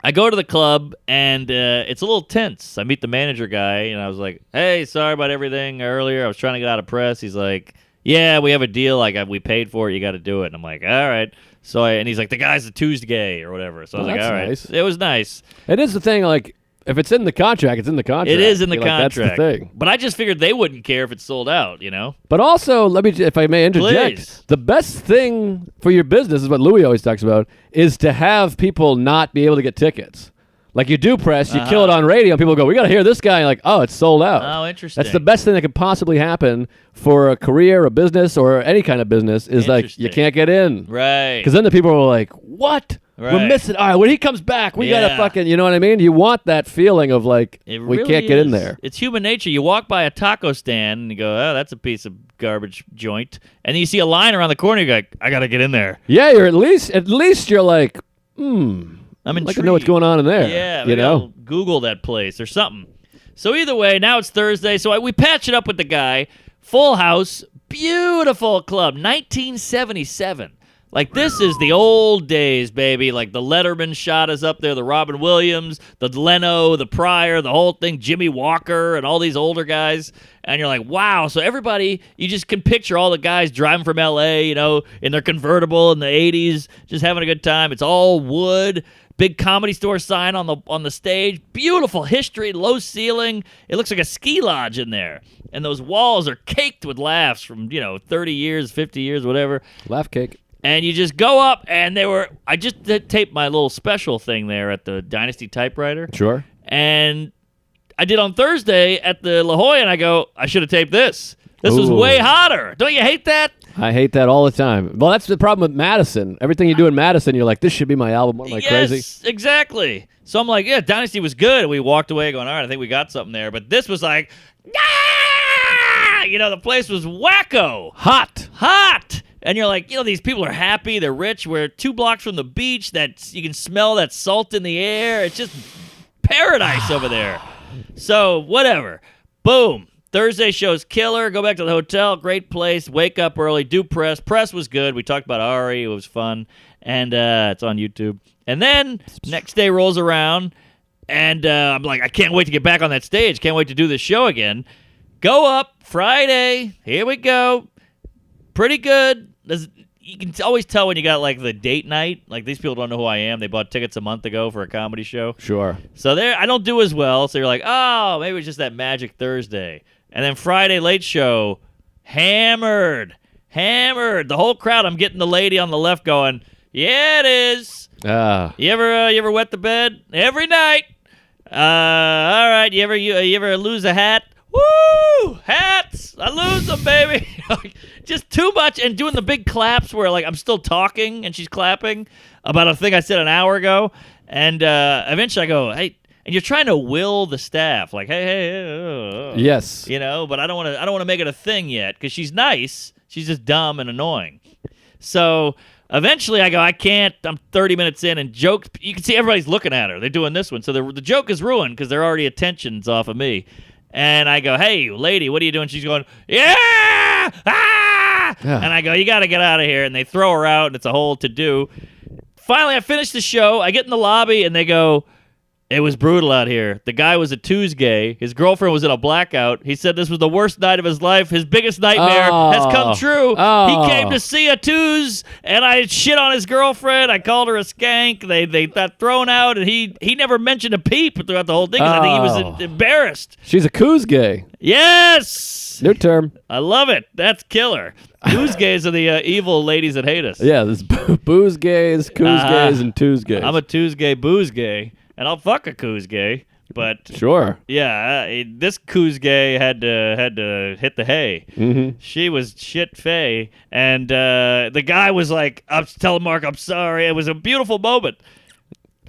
I go to the club, and it's a little tense. I meet the manager guy, and I was like, hey, sorry about everything earlier. I was trying to get out of press. He's like, yeah, we have a deal. Like, we paid for it. You got to do it. And I'm like, all right. So and he's like, the guy's a Tuesday or whatever. So I was Oh, like, that's all right. nice. It was nice. It is the thing, like, if it's in the contract, it's in the contract. It is in the You're like, contract. that's the thing. But I just figured they wouldn't care if it's sold out, But also, if I may interject, Please. the best thing for your business is what Louis always talks about, is to have people not be able to get tickets. Like you do press, you kill it on radio, and people go, we got to hear this guy. Like, oh, it's sold out. Oh, interesting. That's the best thing that could possibly happen for a career, a business, or any kind of business is like, you Interesting. can't get in. Right. Because then the people are like, what? We're Right. missing. All right, when he comes back, we got to Yeah. fucking, you know what I mean? You want that feeling of like, It we really can't get in is. there. It's human nature. You walk by a taco stand and you go, oh, that's a piece of garbage joint. And then you see a line around the corner, you go, I got to get in there. Yeah, you're at least you're like, I'm I'd intrigued. like to know what's going on in there. Yeah, you maybe know? I'll Google that place or something. So either way, now it's Thursday, so we patch it up with the guy. Full House, beautiful club, 1977. Like, this is the old days, baby. Like, the Letterman shot is up there, the Robin Williams, the Leno, the Pryor, the whole thing, Jimmy Walker, and all these older guys. And you're like, wow. So everybody, you just can picture all the guys driving from L.A., in their convertible in the 80s, just having a good time. It's all wood. Big Comedy Store sign on the stage. Beautiful history, low ceiling. It looks like a ski lodge in there. And those walls are caked with laughs from, 30 years, 50 years, whatever. Laugh cake. And you just go up, and I just taped my little special thing there at the Dynasty typewriter. Sure. And I did on Thursday at the La Jolla, and I go, I should have taped this. This was Ooh. way hotter. Don't you hate that? I hate that all the time. Well, that's the problem with Madison. Everything you do in Madison, you're like, this should be my album. What am I crazy? Yes, exactly. So I'm like, yeah, Dynasty was good. We walked away going, all right, I think we got something there. But this was like, ah! The place was wacko. Hot. And you're like, these people are happy. They're rich. We're 2 blocks from the beach. You can smell that salt in the air. It's just paradise over there. So, whatever. Boom. Thursday show's killer. Go back to the hotel. Great place. Wake up early. Do press. Press was good. We talked about Ari. It was fun. And it's on YouTube. And then next day rolls around. And I'm like, I can't wait to get back on that stage. Can't wait to do this show again. Go up Friday. Here we go. Pretty good. You can always tell when you got like the date night. Like, these people don't know who I am. They bought tickets a month ago for a comedy show. Sure. So I don't do as well. So you're like, oh, maybe it's just that magic Thursday. And then Friday late show, hammered. The whole crowd. I'm getting the lady on the left going, yeah, it is. You ever wet the bed? Every night. All right. You ever lose a hat? Woo! Hats! I lose them, baby. Just too much, and doing the big claps where like I'm still talking and she's clapping about a thing I said an hour ago, and eventually I go, hey, and you're trying to will the staff, like, hey, Yes. but I don't want to make it a thing yet because she's nice, she's just dumb and annoying. So eventually I go, I can't. I'm 30 minutes in, and you can see everybody's looking at her. They're doing this one, so the joke is ruined because they're already attention's off of me. And I go, hey, lady, what are you doing? She's going, yeah! Ah! Yeah. And I go, you got to get out of here. And they throw her out, and it's a whole to-do. Finally, I finish the show. I get in the lobby, and they go, it was brutal out here. The guy was a Tuesday. His girlfriend was in a blackout. He said this was the worst night of his life. His biggest nightmare has come true. Oh. He came to see a Tues, and I shit on his girlfriend. I called her a skank. They got thrown out, and he never mentioned a peep throughout the whole thing because I think he was embarrassed. She's a Cooz gay. Yes! New term. I love it. That's killer. Who's gays are the evil ladies that hate us. Yeah, there's booze gays, Cooz gays, and Tooz gays. I'm a Tuesday booze gay, and I'll fuck a Cooz gay. But sure. yeah, this Cooz gay had to hit the hay. Mm-hmm. She was shit fey, and the guy was like, "Tell Mark I'm sorry." It was a beautiful moment.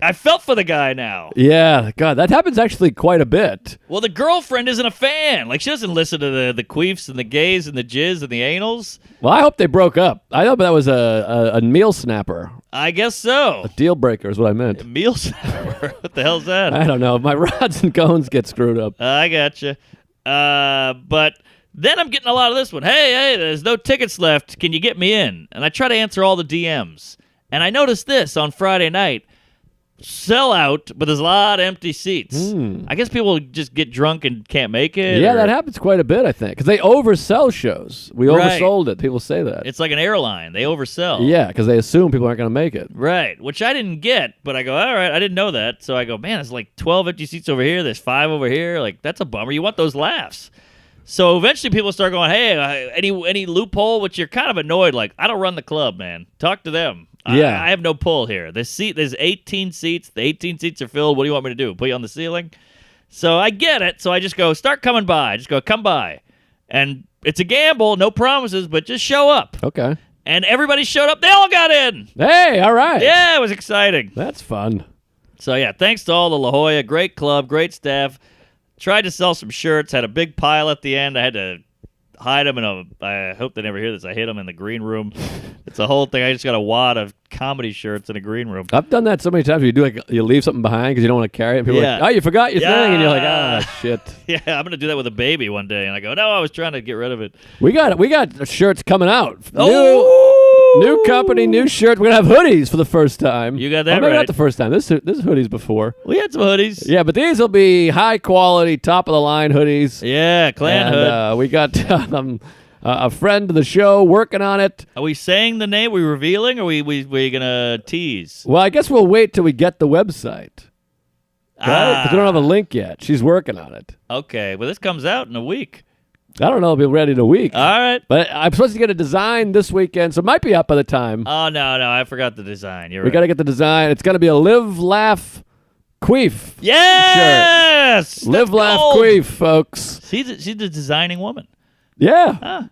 I felt for the guy now. Yeah, God, that happens actually quite a bit. Well, the girlfriend isn't a fan. Like, she doesn't listen to the queefs and the gays and the jizz and the anals. Well, I hope they broke up. I hope that was a meal snapper. I guess so. A deal breaker is what I meant. Meal snapper. What the hell's that? I don't know. My rods and cones get screwed up. I gotcha. But then I'm getting a lot of this one. Hey, there's no tickets left. Can you get me in? And I try to answer all the DMs. And I noticed this on Friday night. sell out, but there's a lot of empty seats. I guess people just get drunk and can't make it. Yeah, or- that happens quite a bit, I think, because they oversell shows. We Right. oversold it. People say that. It's like an airline. They oversell. Yeah, because they assume people aren't going to make it. Right, which I didn't get, but I go, all right, I didn't know that. So I go, man, there's like 12 empty seats over here. There's 5 over here. Like, that's a bummer. You want those laughs. So eventually people start going, hey, any loophole, which you're kind of annoyed. Like, I don't run the club, man. Talk to them. Yeah. I have no pull here. There's 18 seats. The 18 seats are filled. What do you want me to do? Put you on the ceiling? So I get it. So I just go, start coming by. Just go, come by. And it's a gamble, no promises, but just show up. Okay. And everybody showed up. They all got in. Hey, all right. Yeah, it was exciting. That's fun. So, yeah, thanks to all the La Jolla. Great club, great staff. Tried to sell some shirts. Had a big pile at the end. I had to hide them I hope they never hear this. I hid them in the green room. It's a whole thing. I just got a wad of comedy shirts in a green room. I've done that so many times. You leave something behind because you don't want to carry it. And people are like, oh, you forgot your thing. And you're like, ah, shit. Yeah, I'm going to do that with a baby one day. And I go, no, I was trying to get rid of it. We got shirts coming out. Oh! New company, new shirt. We're going to have hoodies for the first time. You got that maybe right. not the first time. This is hoodies before. We had some hoodies. Yeah, but these will be high quality, top of the line hoodies. Yeah, clan hood. We got a friend of the show working on it. Are we saying the name? Are we revealing, or we going to tease? Well, I guess we'll wait till we get the website. Right? 'Cause we don't have a link yet. She's working on it. Okay, well, this comes out in a week. I don't know. It'll be ready in a week. All right. But I'm supposed to get a design this weekend, so it might be up by the time. Oh, no, I forgot the design. You're We right. got to get the design. It's going to be a Live, Laugh, Queef. Yes! Live, That's Laugh, gold. Queef, folks. She's the designing woman. Yeah. Huh.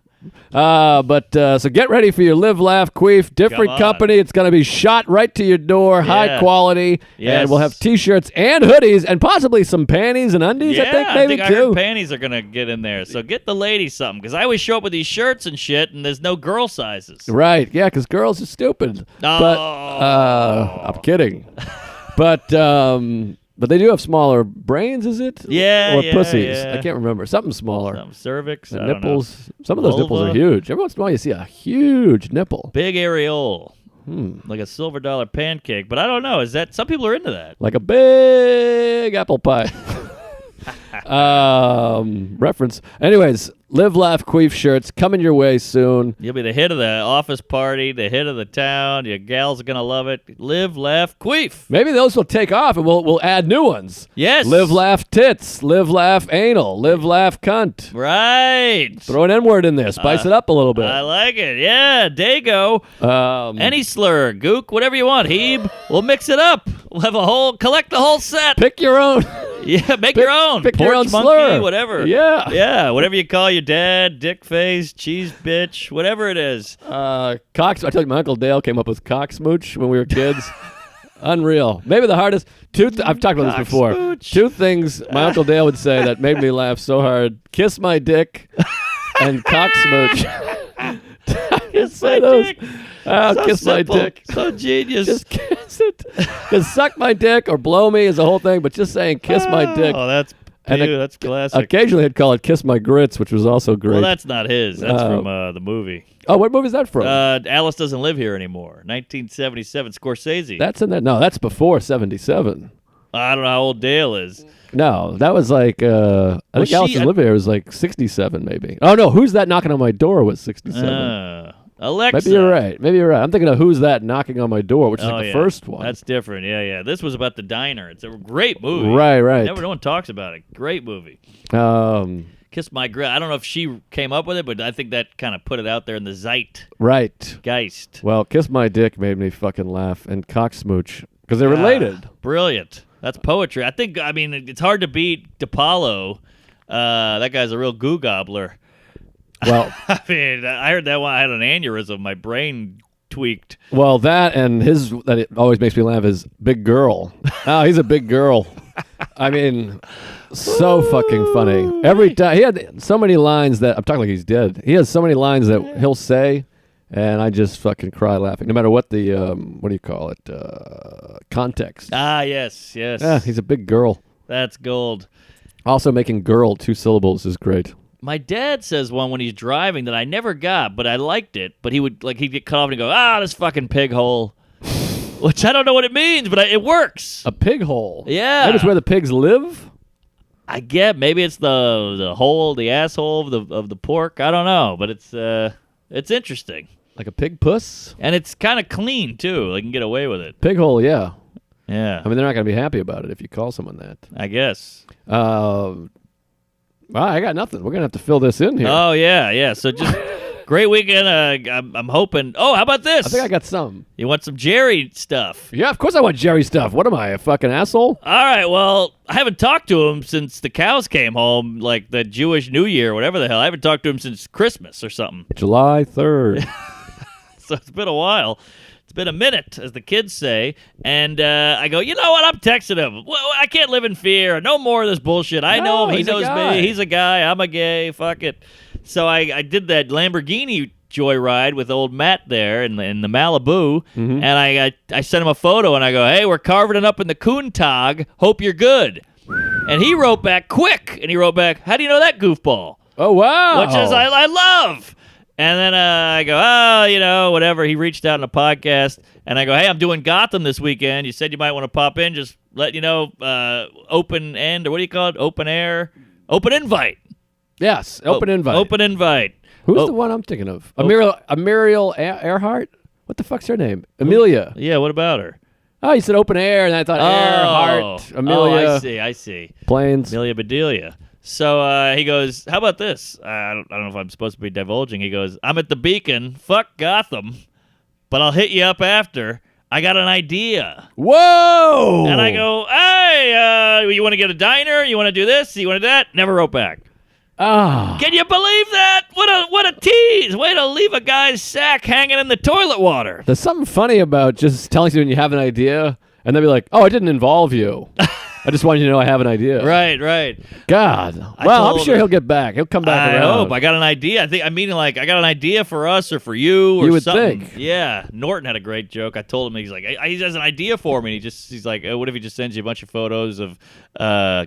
So get ready for your Live, Laugh, Queef. Different Come on. company. It's going to be shot right to your door, high Yeah. quality. Yes. And we'll have T-shirts and hoodies and possibly some panties and undies, Yeah, I think, maybe I too. heard panties are going to get in there. So get the ladies something, because I always show up with these shirts and shit, and there's no girl sizes. Right, yeah, because girls are stupid. No. But I'm kidding. But they do have smaller brains, is it? Yeah, Or yeah, pussies. yeah. I can't remember. Something smaller. Some cervix, The I don't know. nipples. Some of those nipples are Vulva. huge. Every once in a while you see a huge nipple. Big areole. Hmm. Like a silver dollar pancake. But I don't know. Is that some people are into that? Like a big apple pie. Reference. Anyways, Live, Laugh, Queef shirts coming your way soon. You'll be the hit of the office party, the hit of the town. Your gals are going to love it. Live, laugh, queef. Maybe those will take off and we'll add new ones. Yes. Live, laugh, tits. Live, laugh, anal. Live, laugh, cunt. Right. Throw an N-word in there. Spice it up a little bit. I like it. Yeah, Dago. Any slur, gook, whatever you want. Heeb. We'll mix it up. We'll have collect the whole set. Pick your own. Yeah, make your own. Pick Porch your own monkey, slur. whatever. Yeah. Yeah, whatever you call your dad, dick face, cheese bitch, whatever it is. Cox. I told you, my Uncle Dale came up with cock smooch when we were kids. Unreal. Maybe the hardest. I've talked about this before. Cock-smooch. 2 things my Uncle Dale would say that made me laugh so hard: kiss my dick and cock smooch. Kiss say my those. dick. Oh, kiss simple. my dick. So genius. Just kiss it. Because suck my dick or blow me is the whole thing, but just saying kiss my dick. Oh, that's And that's classic. Occasionally he'd call it kiss my grits, which was also great. Well, that's not his. That's from the movie. Oh, what movie is that from? Alice Doesn't Live Here Anymore. 1977. Scorsese. That's in there. No, that's before 77. I don't know how old Dale is. No, that was like, I think she- Alice in Olivia was like 67 maybe. Oh, no, Who's That Knocking on My Door was 67. Alexa. Maybe you're right. I'm thinking of Who's That Knocking on My Door, which is like the yeah. first one. That's different. Yeah. This was about the diner. It's a great movie. Right. No one talks about it. Great movie. Kiss My Grill. I don't know if she came up with it, but I think that kind of put it out there in the zeitgeist. Right. Well, Kiss My Dick made me fucking laugh, and Cock Smooch, because they're related. Brilliant. That's poetry. I mean, it's hard to beat DePaulo. That guy's a real goo gobbler. Well, I mean, I heard that one. I had an aneurysm. My brain tweaked. well, that and his that it always makes me laugh is Big Girl. Oh, he's a big girl. I mean, so fucking funny. Every time he had so many lines that I'm talking like he's dead. He has so many lines that he'll say, and I just fucking cry laughing, no matter what the what do you call it context. Ah, yes. Yeah, he's a big girl. That's gold. Also, making girl 2 syllables is great. My dad says one when he's driving that I never got, but I liked it. But he'd get cut off and he'd go, this fucking pig hole. which I don't know what it means, but it works. A pig hole. Yeah. Maybe it's where the pigs live. I get maybe it's the hole, the asshole of the pork. I don't know, but it's interesting. Like a pig puss? And it's kind of clean, too. They can get away with it. Pig hole, yeah. Yeah. I mean, they're not going to be happy about it if you call someone that. I guess. Well, I got nothing. We're going to have to fill this in here. Oh, yeah. So just great weekend. I'm hoping. Oh, how about this? I think I got some. You want some Jerry stuff? Yeah, of course I want Jerry stuff. What am I, a fucking asshole? All right, well, I haven't talked to him since the cows came home, like the Jewish New Year, whatever the hell. I haven't talked to him since Christmas or something. July 3rd. So it's been a while. It's been a minute, as the kids say. And I go, you know what? I'm texting him. Well, I can't live in fear. No more of this bullshit. I know him. He he's a knows guy. me. He's a guy. I'm a gay. Fuck it. So I did that Lamborghini joyride with old Matt there in the Malibu. Mm-hmm. And I sent him a photo, and I go, hey, we're carving it up in the Countach. Hope you're good. And he wrote back quick. And he wrote back, how do you know that goofball? Oh, wow. Which is I love. And then I go, whatever. He reached out in a podcast, and I go, hey, I'm doing Gotham this weekend. You said you might want to pop in. Just let you know, open end, or what do you call it? Open air? Open invite. Yes, open invite. Open invite. Who's the one I'm thinking of? Muriel Earhart? What the fuck's her name? Amelia. Yeah, what about her? Oh, you said open air, and I thought Earhart, Amelia. Oh, I see. Planes. Amelia Bedelia. So he goes, how about this? I don't know if I'm supposed to be divulging. He goes, I'm at the Beacon. Fuck Gotham. But I'll hit you up after. I got an idea. Whoa! And I go, hey, you want to get a diner? You want to do this? You want to do that? Never wrote back. Ah. Can you believe that? What a tease. Way to leave a guy's sack hanging in the toilet water. There's something funny about just telling someone you have an idea, and they'll be like, oh, it didn't involve you. I just wanted you to know I have an idea. Right. God. Well, I'm sure he'll get back. He'll come back around. I hope. I got an idea. I got an idea for us or for you or you would something. think. Yeah. Norton had a great joke. I told him, he's like, he has an idea for me. He's like, what if he just sends you a bunch of photos of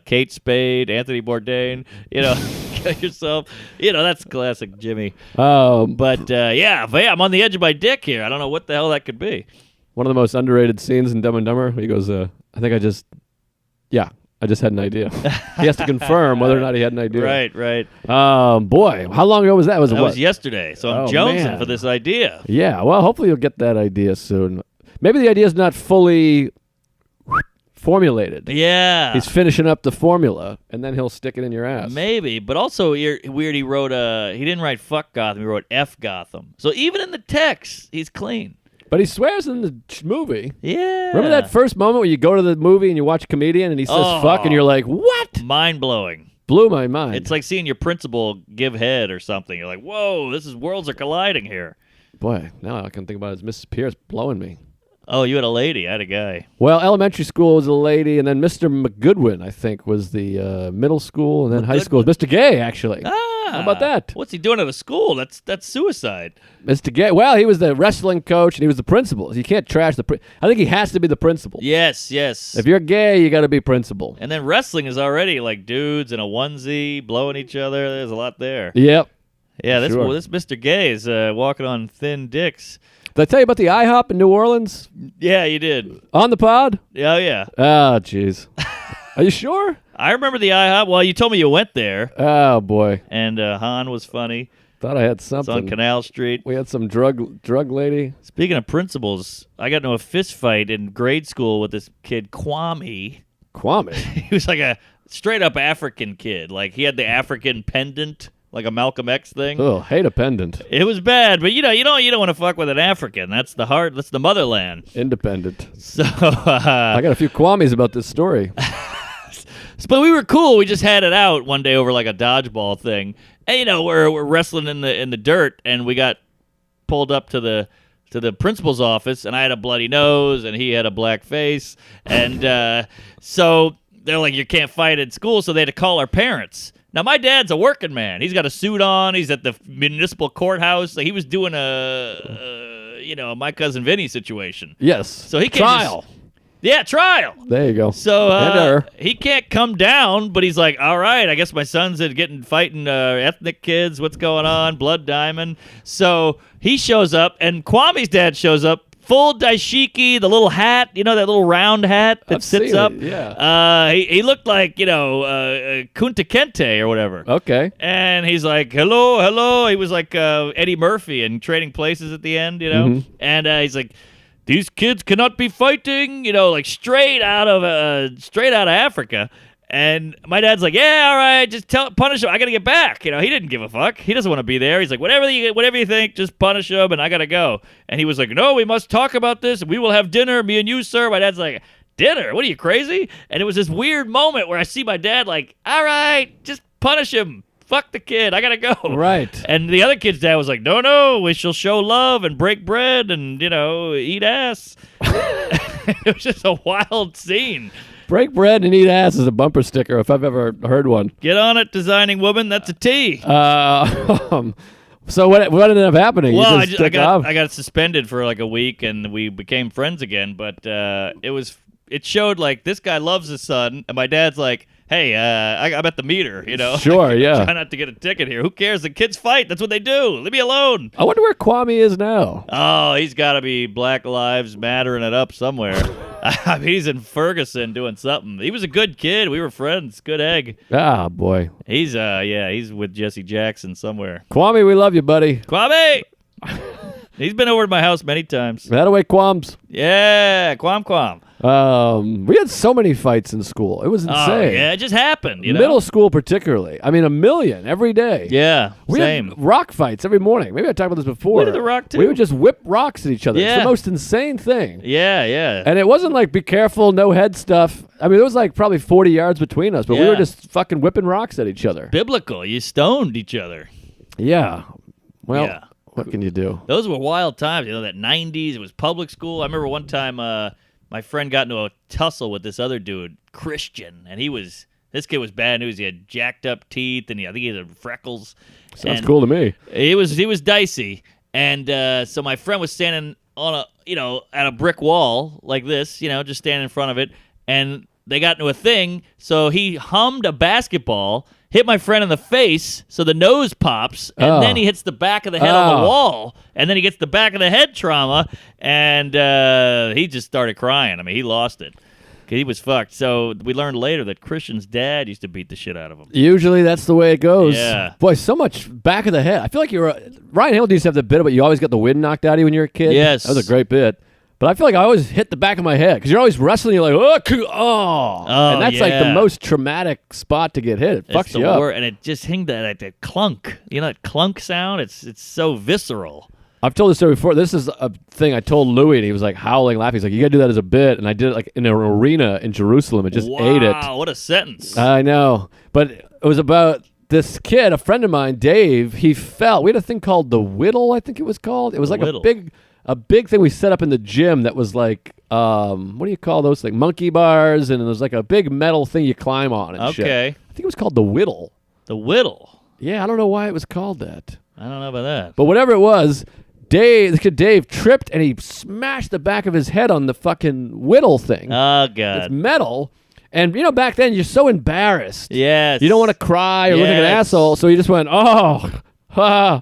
Kate Spade, Anthony Bourdain, kill yourself. That's classic Jimmy. But I'm on the edge of my dick here. I don't know what the hell that could be. One of the most underrated scenes in Dumb and Dumber. He goes, I just had an idea. He has to confirm whether or not he had an idea. Right. Boy, how long ago was that? That was yesterday, so I'm jonesing man. for this idea. Yeah, well, hopefully you'll get that idea soon. Maybe the idea's not fully formulated. Yeah. He's finishing up the formula, and then he'll stick it in your ass. Maybe, but also weird, he wrote, he didn't write fuck Gotham, he wrote F Gotham. So even in the text, he's clean. But he swears in the movie. Yeah. Remember that first moment where you go to the movie and you watch a comedian and he says fuck and you're like, what? Mind-blowing. Blew my mind. It's like seeing your principal give head or something. You're like, whoa, worlds are colliding here. Boy, now all I can think about is Mrs. Pierce blowing me. Oh, you had a lady. I had a guy. Well, elementary school was a lady, and then Mr. McGoodwin, I think, was the middle school, and then high school was Mr. Gay, actually. How about that? What's he doing at a school? That's suicide. Mr. Gay. Well, he was the wrestling coach, and he was the principal. You can't trash the I think he has to be the principal. Yes. If you're gay, you got to be principal. And then wrestling is already like dudes in a onesie blowing each other. There's a lot there. Yep. Yeah, this Sure. this Mr. Gay is walking on thin dicks. Did I tell you about the IHOP in New Orleans? Yeah, you did. On the pod? Oh, yeah. Oh, jeez. Are you sure? I remember the IHOP. Well, you told me you went there. Oh, boy. And Han was funny. Thought I had It's something. on Canal Street. We had some drug lady. Speaking of principals, I got into a fist fight in grade school with this kid, Kwame. Kwame. He was like a straight-up African kid. Like, he had the African pendant, like a Malcolm X thing. Oh, hate a pendant. It was bad, but you don't want to fuck with an African. That's the motherland. Independent. So I got a few Kwames about this story. but we were cool. We just had it out one day over like a dodgeball thing. And we're wrestling in the dirt, and we got pulled up to the principal's office, and I had a bloody nose and he had a black face. And so they're like, you can't fight at school, so they had to call our parents. Now, my dad's a working man. He's got a suit on. He's at the municipal courthouse. He was doing a My Cousin Vinny situation. Yes. So he can't trial. Trial. There you go. So he can't come down, but he's like, all right, I guess my son's fighting ethnic kids. What's going on? Blood Diamond. So he shows up, and Kwame's dad shows up full dashiki, the little hat, that little round hat that I've sits seen up. it, yeah. He looked like, Kunta Kinte or whatever. Okay. And he's like, hello, hello. He was like Eddie Murphy in Trading Places at the end, Mm-hmm. And he's like, these kids cannot be fighting, like straight out of Africa. And my dad's like, yeah, all right, just punish him. I got to get back. He didn't give a fuck. He doesn't want to be there. He's like, whatever you think, just punish him, and I got to go. And he was like, no, we must talk about this. We will have dinner, me and you, sir. My dad's like, dinner? What are you, crazy? And it was this weird moment where I see my dad like, all right, just punish him. Fuck the kid. I got to go. Right. And the other kid's dad was like, no, we shall show love and break bread and, eat ass. It was just a wild scene. Break bread and eat ass is a bumper sticker if I've ever heard one. Get on it, designing woman. That's a T. So what ended up happening? Well, You just took off? I got suspended for like a week, and we became friends again. But it showed like this guy loves his son, and my dad's like, hey, I'm at the meter, Sure, yeah. Try not to get a ticket here. Who cares? The kids fight. That's what they do. Leave me alone. I wonder where Kwame is now. Oh, he's got to be Black Lives Mattering it up somewhere. I mean, he's in Ferguson doing something. He was a good kid. We were friends. Good egg. Ah, boy. He's with Jesse Jackson somewhere. Kwame, we love you, buddy. Kwame! He's been over to my house many times. That away, Quams. Yeah, Quam. We had so many fights in school. It was insane. Oh, yeah, it just happened, Middle school particularly. I mean, 1 million every day. Yeah, We same. had rock fights every morning. Maybe I talked about this before. We did the rock, too. We would just whip rocks at each other. It's Yeah. the most insane thing. Yeah. And it wasn't like be careful, no head stuff. I mean, it was like probably 40 yards between us, but we Yeah. were just fucking whipping rocks at each other. Biblical. You stoned each other. Yeah. Well, Yeah. what can you do? Those were wild times. That 90s. It was public school. I remember one time my friend got into a tussle with this other dude, Christian, and this kid was bad news. He had jacked up teeth, and I think he had freckles. Sounds And cool to me. He was dicey, and so my friend was standing on at a brick wall like this, just standing in front of it, and they got into a thing. So he hummed a basketball, hit my friend in the face, so the nose pops, and then he hits the back of the head on the wall, and then he gets the back of the head trauma, and he just started crying. I mean, he lost it. 'Cause he was fucked. So we learned later that Christian's dad used to beat the shit out of him. Usually that's the way it goes. Yeah. Boy, so much back of the head. I feel like Ryan Hamilton used to have the bit about you always got the wind knocked out of you when you were a kid. Yes. That was a great bit. But I feel like I always hit the back of my head because you're always wrestling. You're like, oh. And that's like the yeah. most traumatic spot to get hit. It fucks you up. And it just that clunk. That clunk sound? It's so visceral. I've told this story before. This is a thing I told Louis, and he was like howling, laughing. He's like, you got to do that as a bit. And I did it like in an arena in Jerusalem. It just ate it. Wow, what a sentence. I know. But it was about this kid, a friend of mine, Dave. He fell. We had a thing called the whittle, I think it was called. It was like whittle. a big thing we set up in the gym that was like, what do you call those things? Monkey bars, and it was like a big metal thing you climb on and shit. Okay. I think it was called the whittle. The whittle. Yeah, I don't know why it was called that. I don't know about that. But whatever it was, the kid Dave tripped and he smashed the back of his head on the fucking whittle thing. Oh, It's God. metal. And, back then you're so embarrassed. Yes. You don't want to cry or look like an Yes. asshole, so he just went, oh, ha,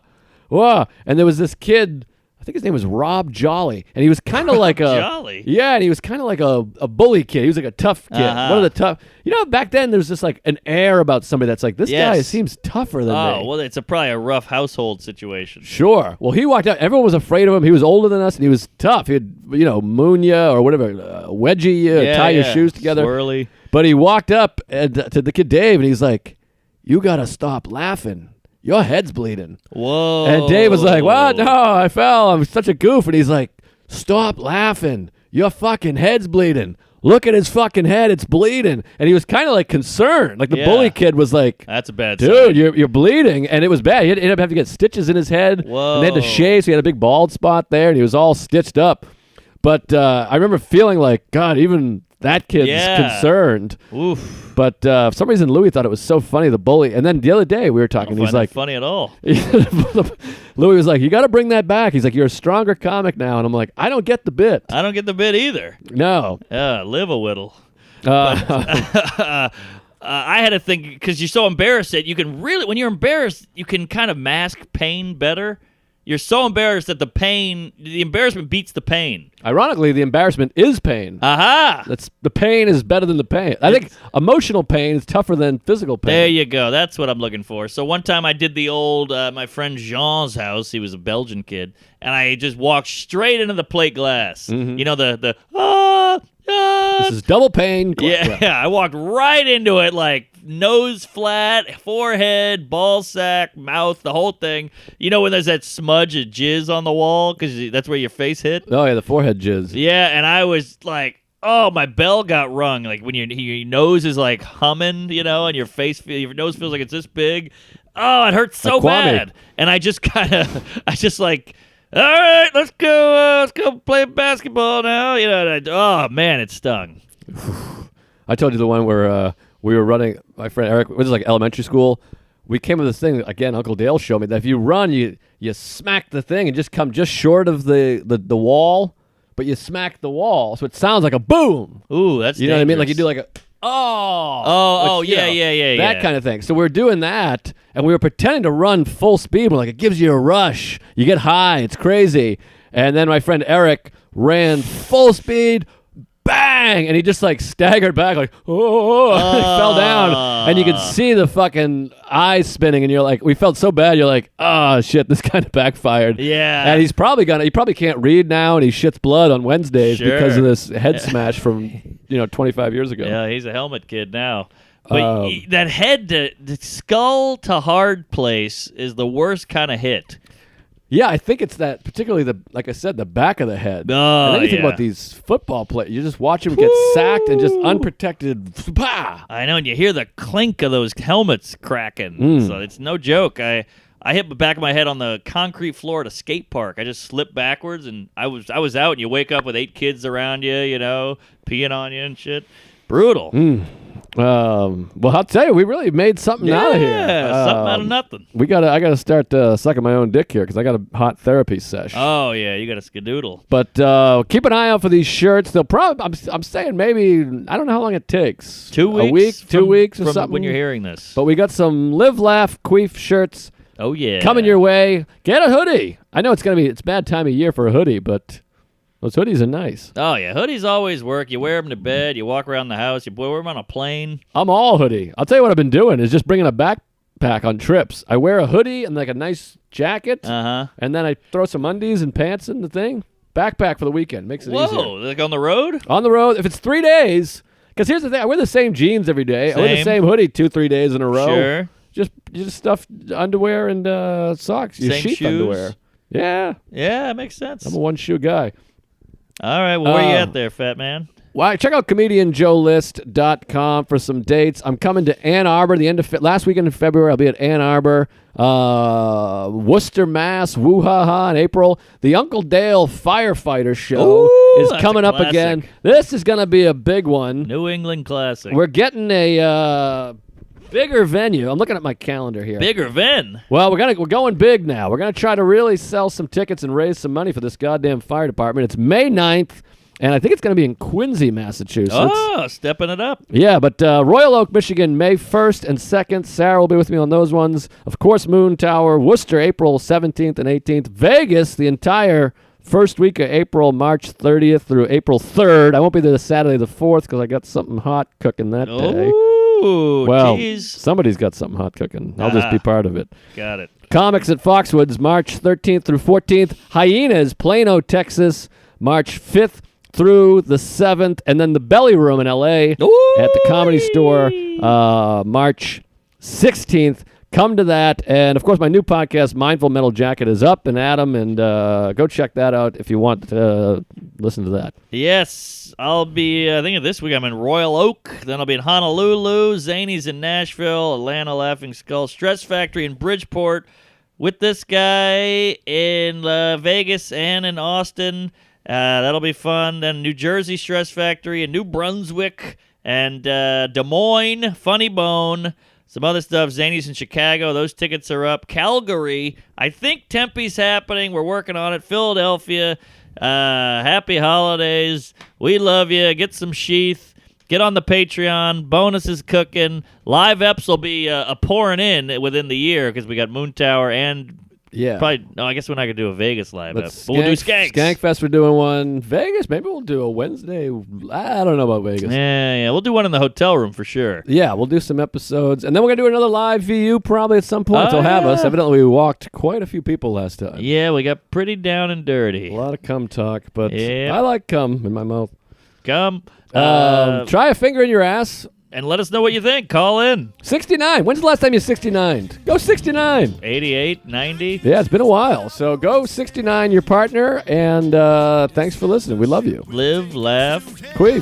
wah. And there was this kid, I think his name was Rob Jolly, and he was kind of like a Jolly? Yeah, and he was kind of like a bully kid. He was like a tough kid, one of the tough. Back then there's just like an air about somebody that's like, this guy Yes. seems tougher than Oh, me. well, it's probably a rough household situation. Sure. Well, he walked out. Everyone was afraid of him. He was older than us, and he was tough. He'd, moon you or whatever, wedgie you, tie your shoes together. Swirly. But he walked up to the kid Dave, and he's like, you got to stop laughing. Your head's bleeding. Whoa. And Dave was like, what? No, I fell. I'm such a goof. And he's like, stop laughing. Your fucking head's bleeding. Look at his fucking head. It's bleeding. And he was kind of like concerned. Like the Yeah. bully kid was like, That's a bad dude, sign. you're bleeding. And it was bad. He ended up having to get stitches in his head. Whoa. And they had to shave, so he had a big bald spot there, and he was all stitched up. But I remember feeling like, God, even that kid's concerned. Oof. But for some reason, Louis thought it was so funny, the bully. And then the other day, we were I talking. don't He's find like, that funny at all. Louis was like, you got to bring that back. He's like, you're a stronger comic now. And I'm like, I don't get the bit. I don't get the bit either. No. Live a whittle. I had to think, because you're so embarrassed that you can really, when you're embarrassed, you can kind of mask pain better. you're so embarrassed that the embarrassment beats the pain. Ironically, the embarrassment is pain. Aha! The pain is better than the pain. I think emotional pain is tougher than physical pain. There you go. That's what I'm looking for. So one time I did the old, my friend Jean's house. He was a Belgian kid. And I just walked straight into the plate glass. Mm-hmm. You know, the This is double pain. yeah, I walked right into it, like nose flat, forehead, ball sack, mouth, the whole thing. You know when there's that smudge of jizz on the wall because that's where your face hit? Oh, yeah, the forehead jizz. Yeah, and I was like, oh, my bell got rung. Like when your nose is like humming, you know, and your nose feels like it's this big. Oh, it hurts so bad. And I just like, all right, let's go play basketball now. You know, oh man, it stung. I told you the one where we were running. My friend Eric, this is like elementary school. We came with this thing again. Uncle Dale showed me that if you run, you smack the thing and just come just short of the wall, but you smack the wall, so it sounds like a boom. Ooh, that's you know what I mean? Like you dangerous. do like a which, yeah, that kind of thing. So we're doing that, and we were pretending to run full speed. We're like, it gives you a rush. You get high. It's crazy. And then my friend Eric ran full speed. Bang! And he just like staggered back, like, oh, and he fell down. And you could see the fucking eyes spinning, and you're like, we felt so bad. You're like, oh shit, this kind of backfired. Yeah. And he probably can't read now, and he shits blood on Wednesdays Sure. because of this head smash from 25 years ago. Yeah, he's a helmet kid now. But that the skull to hard place is the worst kind of hit. Yeah, I think it's that, particularly like I said, the back of the head. Oh, and then you think yeah. about these football players. You just watch them get sacked and just unprotected. Bah! I know, and you hear the clink of those helmets cracking. So it's no joke. I hit the back of my head on the concrete floor at a skate park. I just slipped backwards, and I was out, and you wake up with 8 kids around you, you know, peeing on you and shit. Brutal. Well, I'll tell you, we really made something out of here. Yeah, something out of nothing. I gotta start sucking my own dick here because I got a hot therapy sesh. Oh yeah, you got a skadoodle. But keep an eye out for these shirts. They'll probably. I'm saying maybe I don't know how long it takes. 2 weeks. A week, 2 weeks or from something. when you're hearing this. But we got some Live Laugh Queef shirts Oh yeah, coming your way. Get a hoodie. I know it's a bad time of year for a hoodie, but those hoodies are nice. Oh yeah, hoodies always work. You wear them to bed. You walk around the house. You wear them on a plane. I'm all hoodie. I'll tell you what I've been doing is just bringing a backpack on trips. I wear a hoodie and like a nice jacket, and then I throw some undies and pants in the thing. Backpack for the weekend makes it easier. Whoa, like on the road? On the road, if it's 3 days, because here's the thing: I wear the same jeans every day. I wear the Same. same hoodie 2-3 days in a row. Sure. Just stuff underwear and socks. Your Same sheath shoes? underwear. Yeah, Yeah, it makes sense. I'm a one shoe guy. All right, well, where you at there, fat man? Well, check out comedianjoelist.com for some dates. I'm coming to Ann Arbor last weekend in February. I'll be at Ann Arbor, Worcester, Mass, Woo-ha-ha in April. The Uncle Dale Firefighter Show is that's coming a up classic. again. This is going to be a big one. New England classic. We're getting a bigger venue. I'm looking at my calendar here. Bigger Vin. Well, we're going big now. We're gonna try to really sell some tickets and raise some money for this goddamn fire department. It's May 9th, and I think it's gonna be in Quincy, Massachusetts. Oh, stepping it up. Yeah, but Royal Oak, Michigan, May 1st and 2nd. Sarah will be with me on those ones. Of course, Moon Tower, Worcester, April 17th and 18th. Vegas, the entire first week of April, March 30th through April 3rd. I won't be there Saturday the 4th because I got something hot cooking that day. Ooh, Well, geez. somebody's got something hot cooking. I'll just be part of it. Got it. Comics at Foxwoods, March 13th through 14th. Hyenas, Plano, Texas, March 5th through the 7th. And then the Belly Room in L.A. at the Comedy Store, March 16th. Come to that. And, of course, my new podcast, Mindful Metal Jacket, is up and Adam. And go check that out if you want to listen to that. Yes, I'll be, I think this week I'm in Royal Oak. Then I'll be in Honolulu, Zany's in Nashville, Atlanta, Laughing Skull, Stress Factory in Bridgeport, with this guy in Vegas and in Austin. That'll be fun. Then New Jersey Stress Factory in New Brunswick and Des Moines, Funny Bone. Some other stuff, Zany's in Chicago. Those tickets are up. Calgary, I think Tempe's happening. We're working on it. Philadelphia, happy holidays. We love you. Get some sheath. Get on the Patreon. Bonuses cooking. Live eps will be pouring in within the year because we got Moon Tower and Yeah. Probably. No, I guess we're not gonna do a Vegas live. But But we'll do Skanks. Skankfest, we're doing one. Vegas, maybe we'll do a Wednesday. I don't know about Vegas. Yeah. We'll do one in the hotel room for sure. Yeah, we'll do some episodes. And then we're going to do another live VU probably at some point. Oh, They'll have yeah. us. Evidently, we walked quite a few people last time. Yeah, we got pretty down and A dirty. lot of cum talk, but Yeah. I like cum in my mouth. Come. Try a finger in your ass. And let us know what you think. Call in. 69. When's the last time you 69'd? Go 69. 88, 90. Yeah, it's been a while. So go 69 your partner, and thanks for listening. We love you. Live, laugh. Queef.